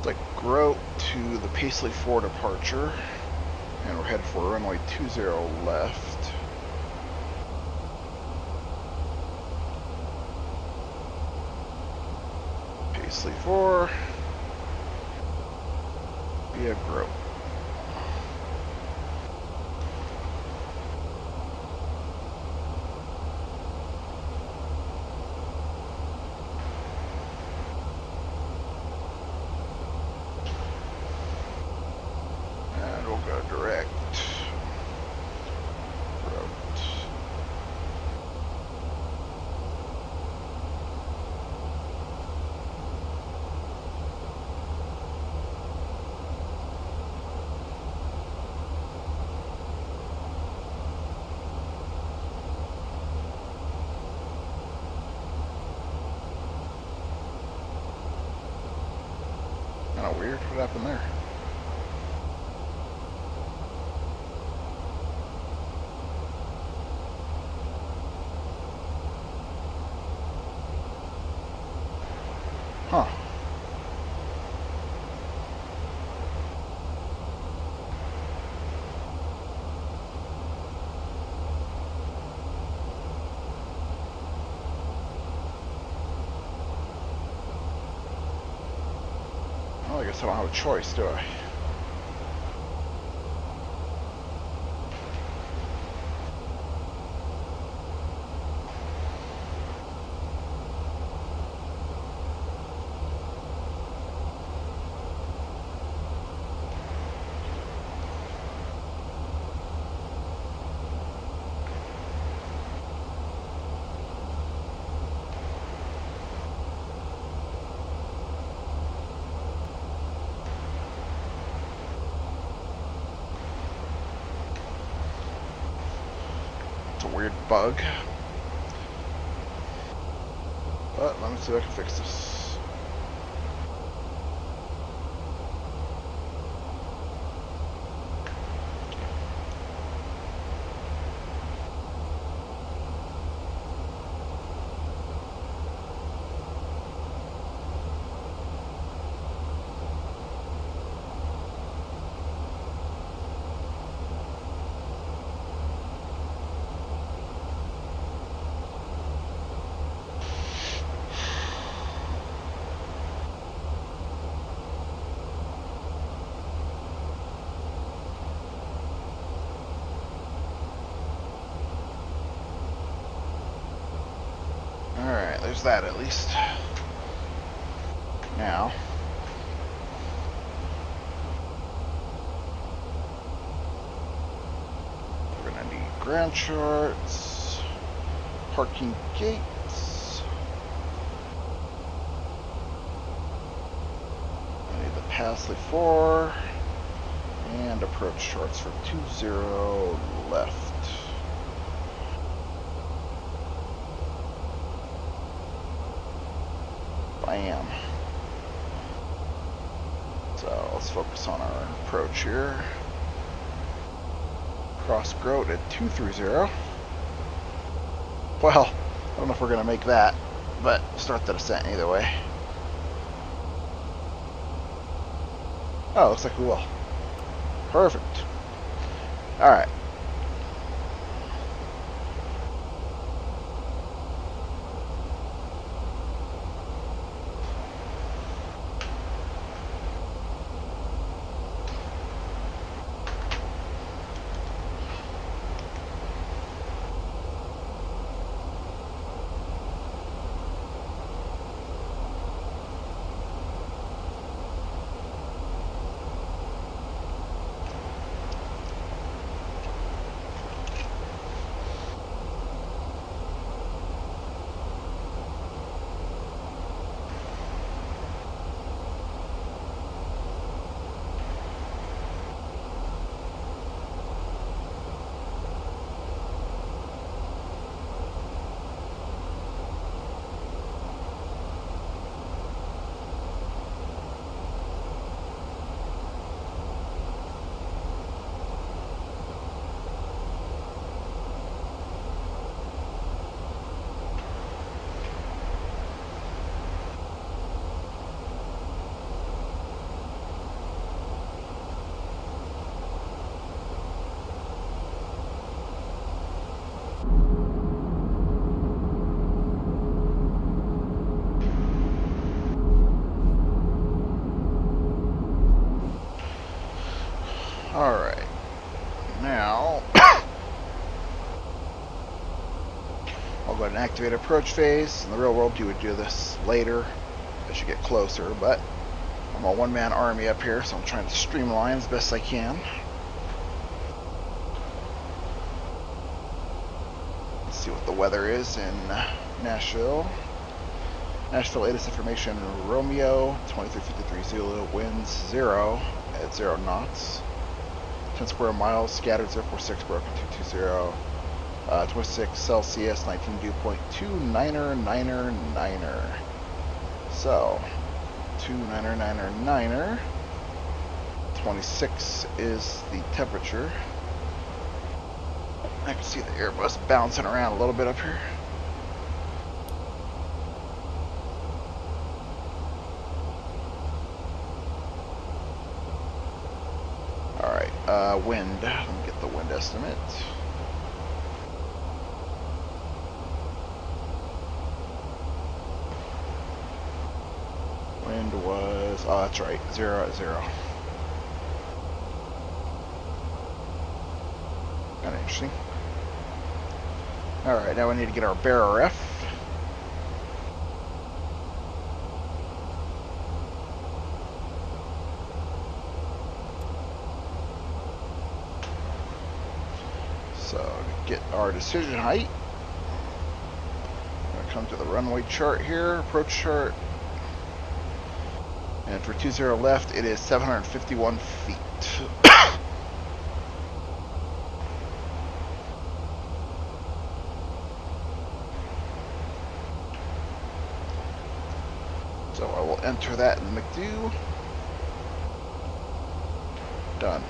Like Grote to the Paisley 4 departure, and we're headed for runway 20 left. Paisley 4 via Grote. Direct. Route. Kind of weird. What happened there? Huh. Well, I guess I don't have a choice, do I? Weird bug. But let me see if I can fix this. Alright, there's that at least. Now, we're going to need ground charts, parking gates. I need the Paisley 4 and approach charts for 20 left. Bam. So let's focus on our approach here. Cross Grote at 230. Well, I don't know if we're going to make that, but start the descent either way. Oh, looks like we will. Perfect. Alright. Alright. Now, I'll go ahead and activate approach phase. In the real world, you would do this later as you get closer, but I'm a one-man army up here, so I'm trying to streamline as best I can. Let's see what the weather is in Nashville. Nashville, latest information, Romeo, 2353 Zulu, winds 0 at 0 knots. 10 square miles, scattered 046, broken 220. 26 Celsius, 19 dew point, 299er. So, 299er. 26 is the temperature. I can see the Airbus bouncing around a little bit up here. Alright, wind. Let me get the wind estimate. Wind was, oh that's right, 0 at 0. Kind of interesting. Alright, now we need to get our bearer F. So, to get our decision height, I'm going to come to the runway chart here, approach chart. And for 20 left, it is 751 feet. So I will enter that in the McDo. Done.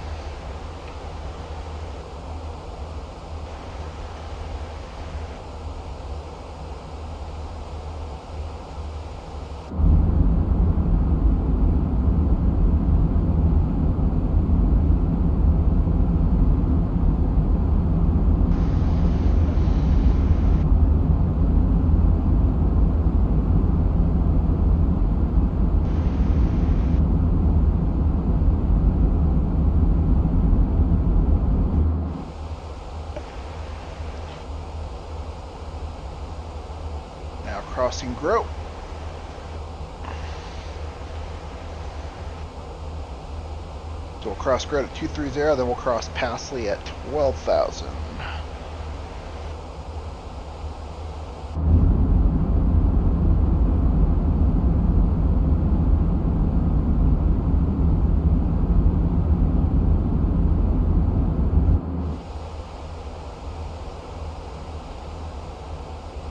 Crossing Grow. So we'll cross Grow at 230, then we'll cross Passley at 12,000.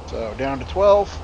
So down to 12.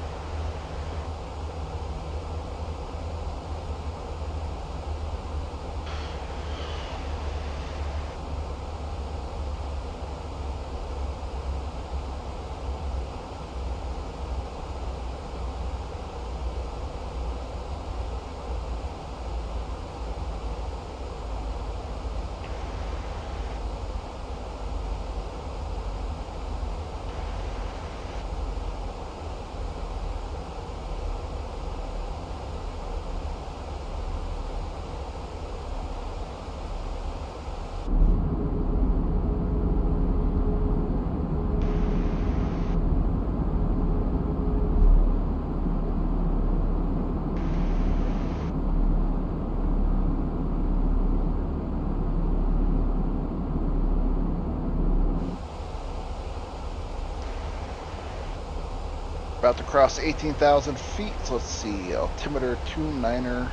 About to cross 18,000 feet. So let's see, altimeter 29er.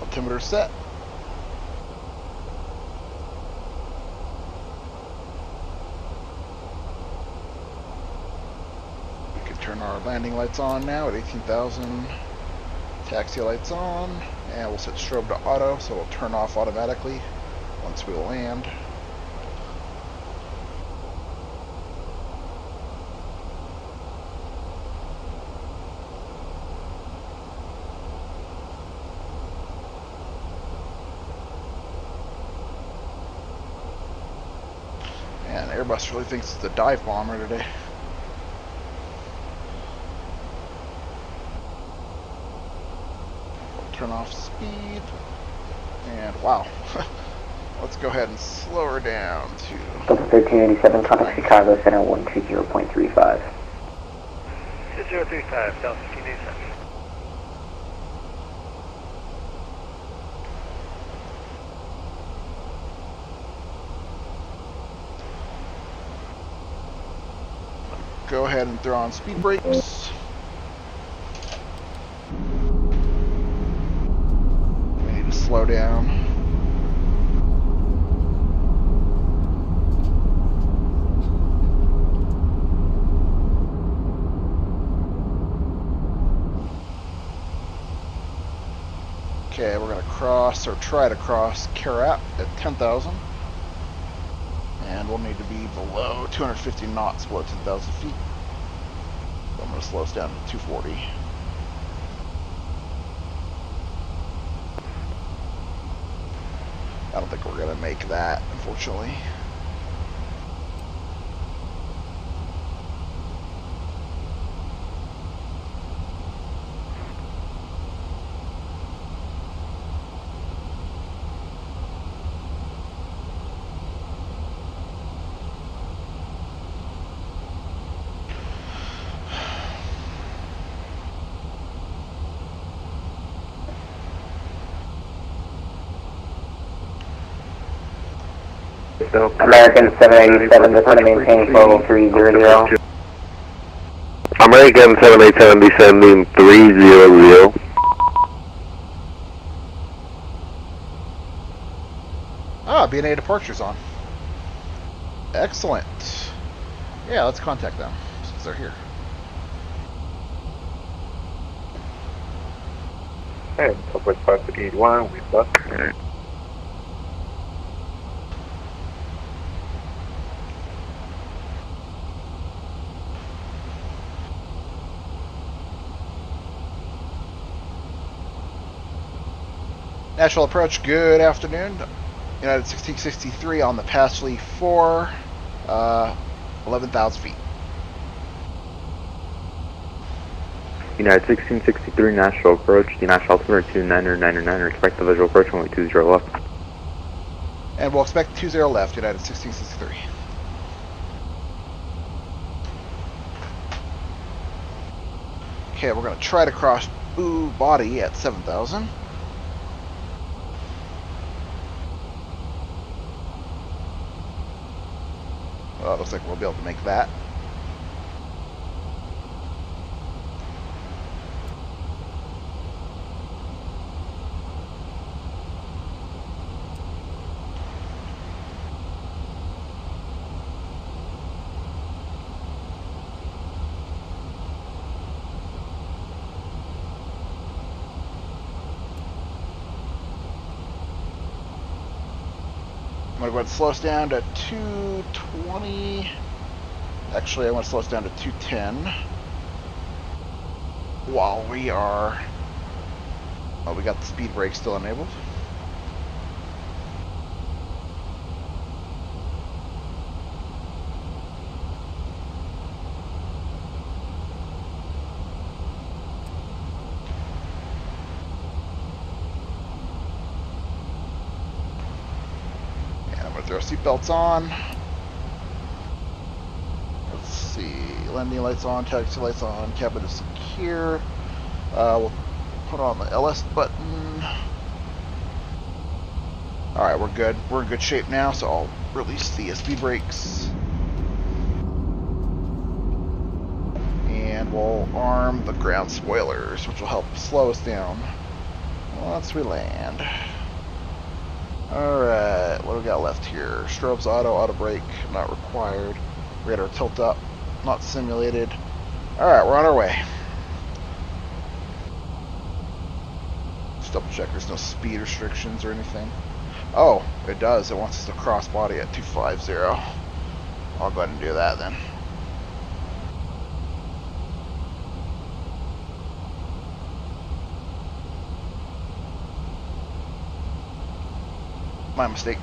Altimeter set. Turn our landing lights on now at 18,000. Taxi lights on, and we'll set strobe to auto, so it'll turn off automatically once we land. Airbus really thinks it's a dive bomber today. We'll turn off speed. And wow. Let's go ahead and slow her down to... 1387, contact Chicago Center 120.35. 2035, Delta 1587. Go ahead and throw on speed brakes. We need to slow down. Okay, we're going to cross, or try to cross, Karat at 10,000. And we'll need to be below 250 knots, below 10,000 feet. So I'm going to slow us down to 240. I don't think we're going to make that, unfortunately. American 787, just want to maintain level 300. American 787 descending 300. Ah, BNA departure's on. Excellent. Yeah, let's contact them, since they're here. And Southwest 581, we buck. Nashville approach, good afternoon. United 1663 on the Passley 4, 11,000 feet. United 1663 Nashville approach, the Nashville altimeter 2999, expect the visual approach only 20 left. And we'll expect 20 left, United 1663. Okay, we're going to try to cross Boo Body at 7,000. Well, it looks like we'll be able to make that. I'm going to go ahead and slow us down to 220. Actually, I want to slow us down to 210 while we are... Oh, we got the speed brake still enabled. And I'm going to throw seatbelts on. Landing lights on, taxi lights on, cabin is secure. We'll put on the LS button. Alright, we're good. We're in good shape now, so I'll release the speed brakes. And we'll arm the ground spoilers, which will help slow us down once we land. Alright, what do we got left here? Strobes auto brake, not required. Radar tilt up. Not simulated. Alright, we're on our way. Just double check there's no speed restrictions or anything. Oh, it does. It wants us to cross body at 250. I'll go ahead and do that then. My mistake.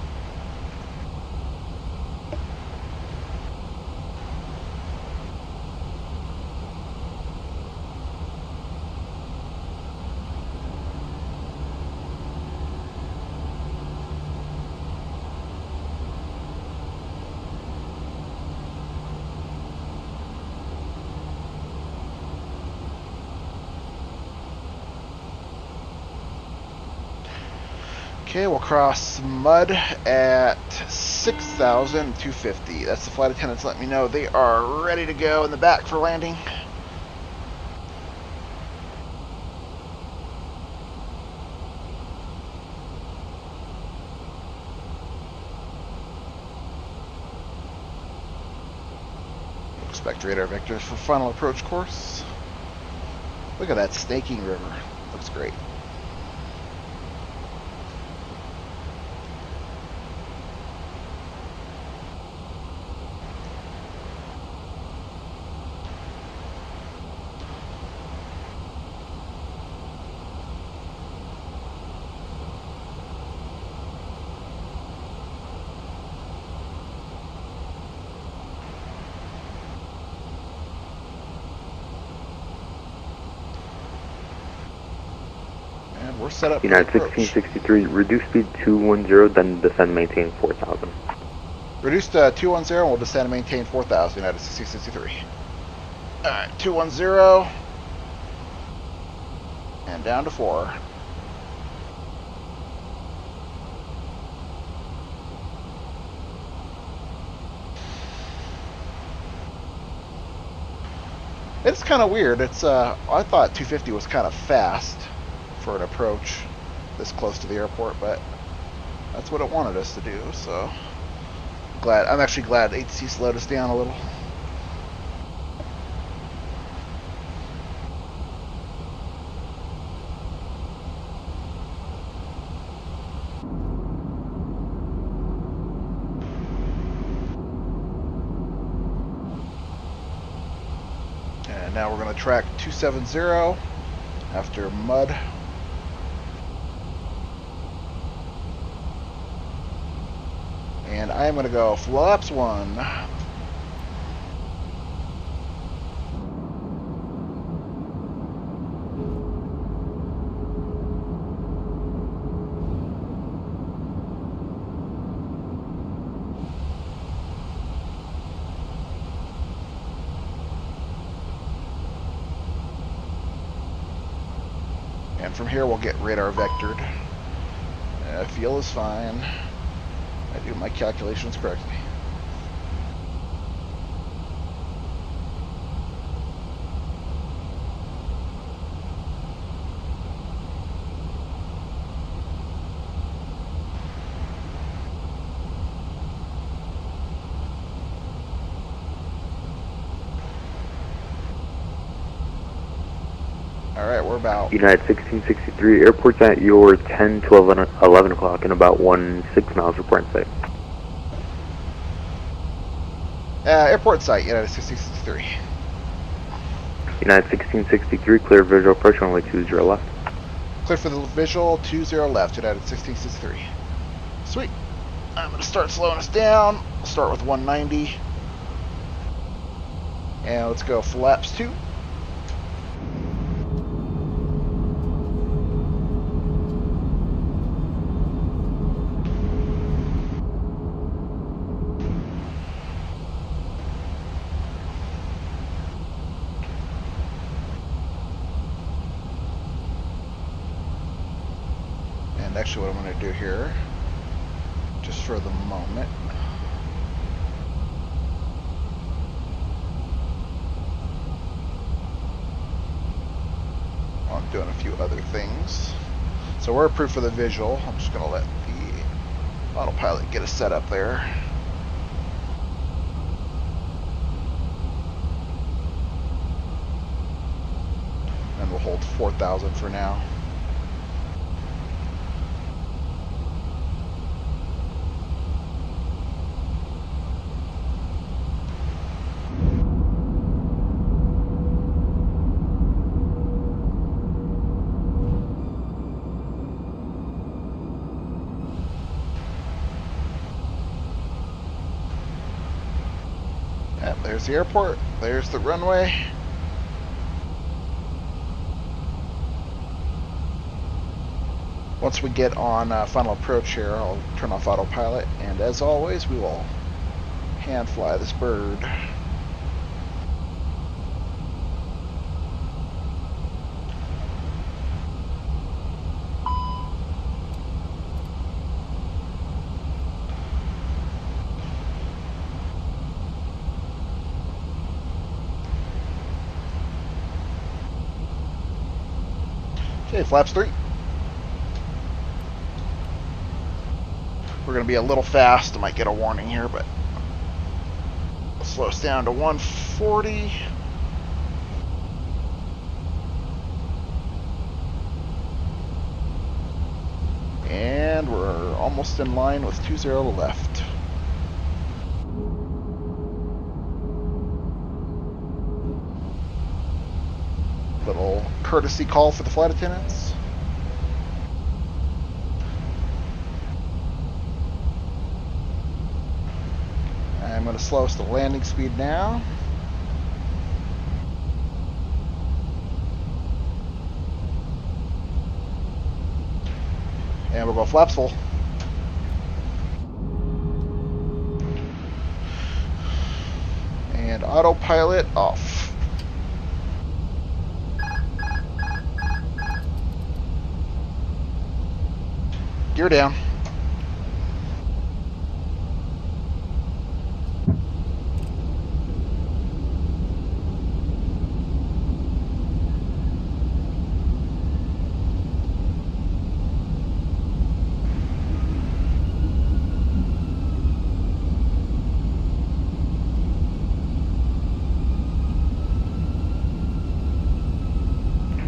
Okay, we'll cross mud at 6,250. That's the flight attendants letting me know they are ready to go in the back for landing. Expect radar vectors for final approach course. Look at that snaking river. Looks great. We're set up. United 1663, reduce speed 210, then descend and maintain 4,000. Reduce to 210, and we'll descend and maintain 4,000. United 1663. Alright, 210. And down to 4. It's kind of weird. It's I thought 250 was kind of fast for an approach this close to the airport, but that's what it wanted us to do, so I'm actually glad ATC slowed us down a little. And now we're going to track 270 after mud. And I am going to go flaps 1. And from here we'll get radar vectored. Fuel is fine. I do my calculations correctly. Alright, we're about... United 1663, airport's at your 10 to 11 o'clock in about 16 miles report site. Airport site, United 1663. United 1663, clear visual approach, runway 20 left. Clear for the visual, 20 left, United 1663. Sweet. I'm going to start slowing us down. I'll start with 190. And let's go flaps 2. Actually, what I'm going to do here, just for the moment, I'm doing a few other things. So we're approved for the visual. I'm just going to let the autopilot get us set up there. And we'll hold 4,000 for now. There's the airport, there's the runway. Once we get on final approach here, I'll turn off autopilot, and as always, we will hand fly this bird. Okay, flaps 3. We're going to be a little fast. I might get a warning here, but we'll slow us down to 140. And we're almost in line with 20 left. Little courtesy call for the flight attendants. I'm going to slow us to landing speed now. And we'll go flaps full. And autopilot off. Gear down.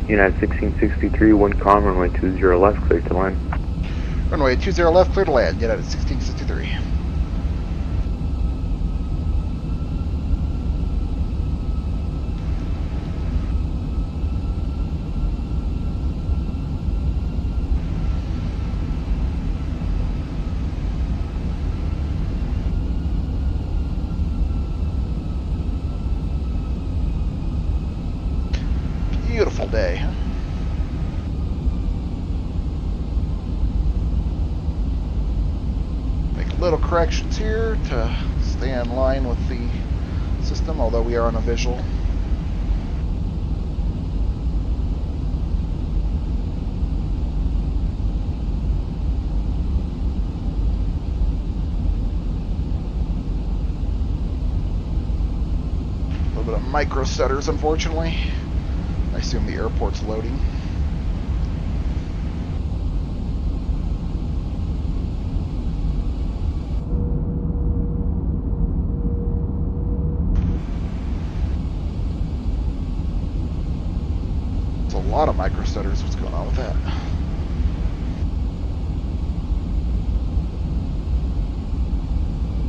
United 1663, 1 com, runway 20 left, clear to land. Runway 20 left, clear to land. United 1663. Beautiful day, huh? Make little corrections here to stay in line with the system, although we are on a visual. A little bit of micro stutters, unfortunately. I assume the airport's loading. It's a lot of micro stutters. What's going on with that?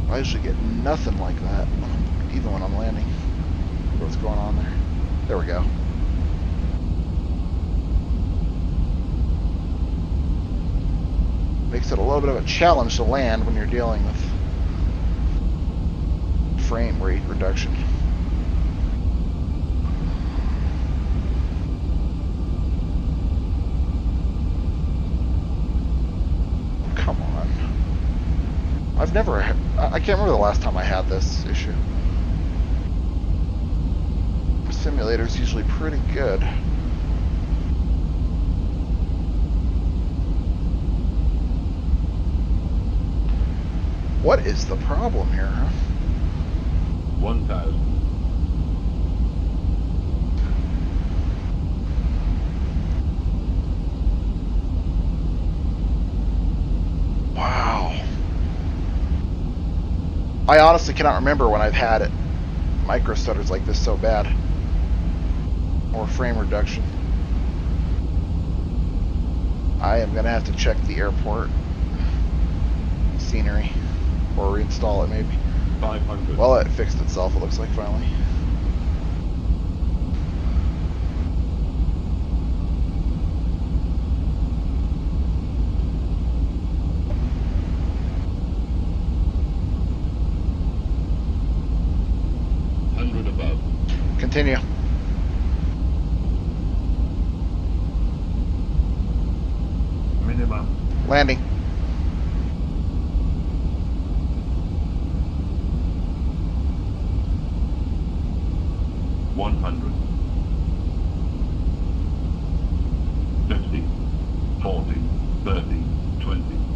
I usually get nothing like that, even when I'm landing. What's going on there? There we go. Makes it a little bit of a challenge to land when you're dealing with frame rate reduction. Come on. I can't remember the last time I had this issue. The simulator's usually pretty good. What is the problem here, huh? 1,000. Wow. I honestly cannot remember when I've had it. Micro stutters like this so bad. Or frame reduction. I am going to have to check the airport scenery. Or reinstall it, maybe. 500. Well, it fixed itself, it looks like, finally. Above. Continue. Minimum. Landing.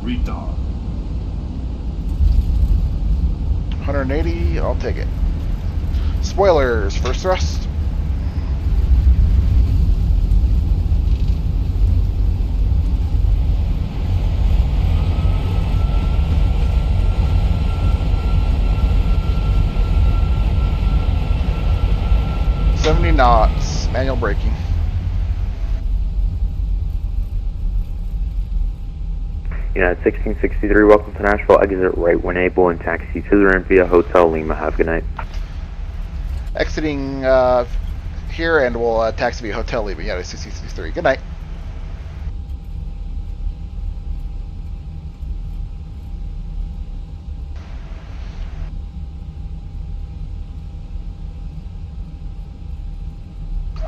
Retard. 180, I'll take it. Spoilers, first thrust. 70 knots, manual braking. United 1663, welcome to Nashville. Exit right when able and taxi to the ramp via Hotel Lima. Have a good night. Exiting here, and we'll taxi via Hotel Lima. United 1663. Good night.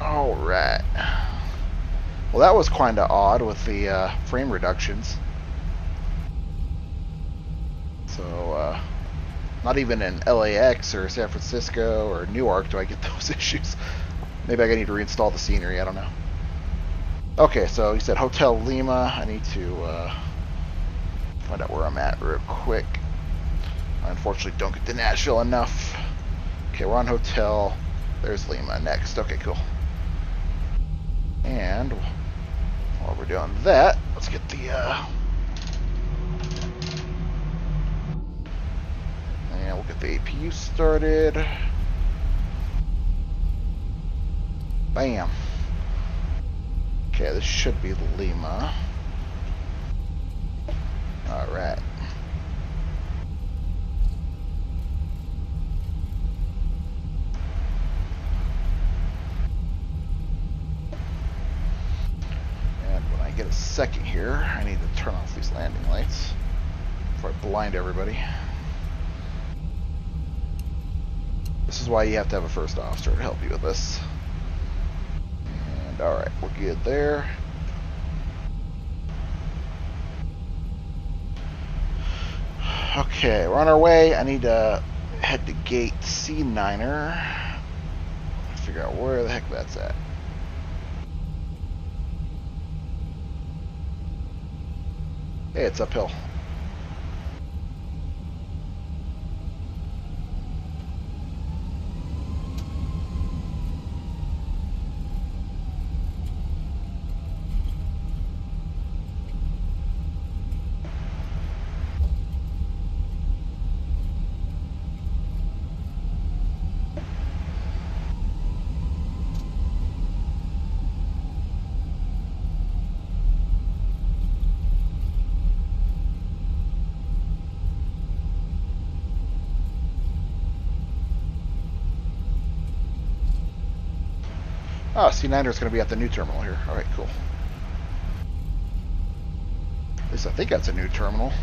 Alright. Well, that was kind of odd with the frame reductions. So, not even in LAX or San Francisco or Newark do I get those issues. Maybe I need to reinstall the scenery, I don't know. Okay, so you said Hotel Lima. I need to find out where I'm at real quick. I unfortunately don't get to Nashville enough. Okay, we're on Hotel. There's Lima next. Okay, cool. And while we're doing that, let's get the and we'll get the APU started. Bam. Okay, this should be Lima. Alright. And when I get a second here, I need to turn off these landing lights before I blind everybody. This is why you have to have a first officer to help you with this. And alright, we're good there. Okay, we're on our way. I need to head to gate C9er. Figure out where the heck that's at. Hey, it's uphill. Oh, C9er is going to be at the new terminal here. Alright, cool. At least I think that's a new terminal.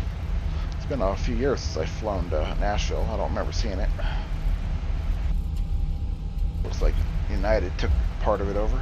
It's been a few years since I've flown to Nashville. I don't remember seeing it. Looks like United took part of it over.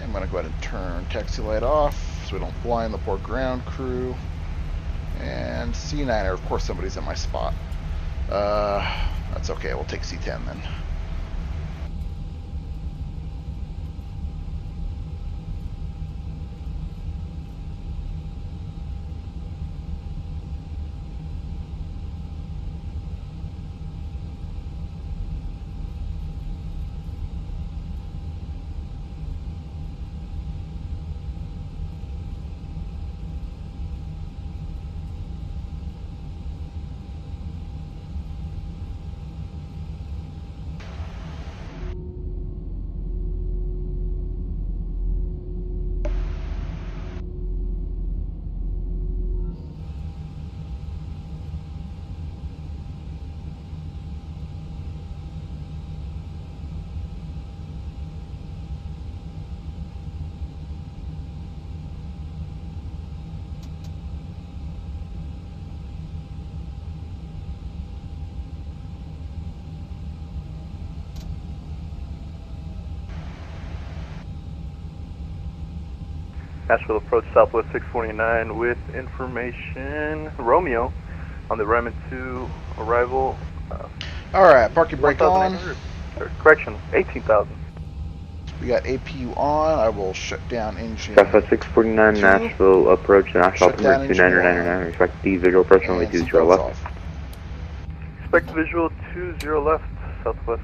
I'm going to go ahead and turn taxi light off so we don't blind the poor ground crew. And C9er, of course somebody's in my spot. That's okay, we'll take C10 then. Nashville approach Southwest 649 with information. Romeo on the Ryman 2 arrival. Alright, parking brake on. Correction, 18,000. We got APU on. I will shut down engine. Southwest 649 2. Nashville approach to National Shut down Altimeter engine 2999. Expect the visual approach only And 20 seatbelts left. off. Expect visual 20 left, Southwest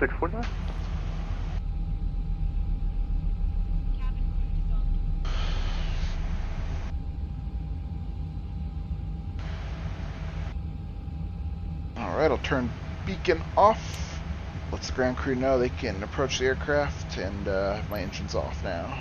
649. Alright, I'll turn beacon off. Lets the ground crew know they can approach the aircraft, and my engine's off now.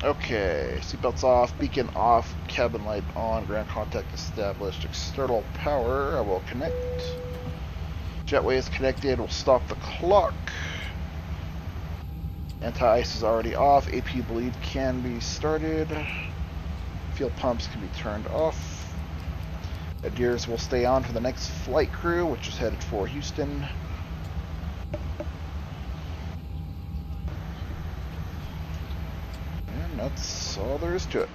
Okay, seatbelts off, beacon off, cabin light on, ground contact established, external power, I will connect. Jetway is connected, we'll stop the clock. Anti-ice is already off, AP bleed can be started. Fuel pumps can be turned off. Adheres will stay on for the next flight crew, which is headed for Houston. And that's all there is to it.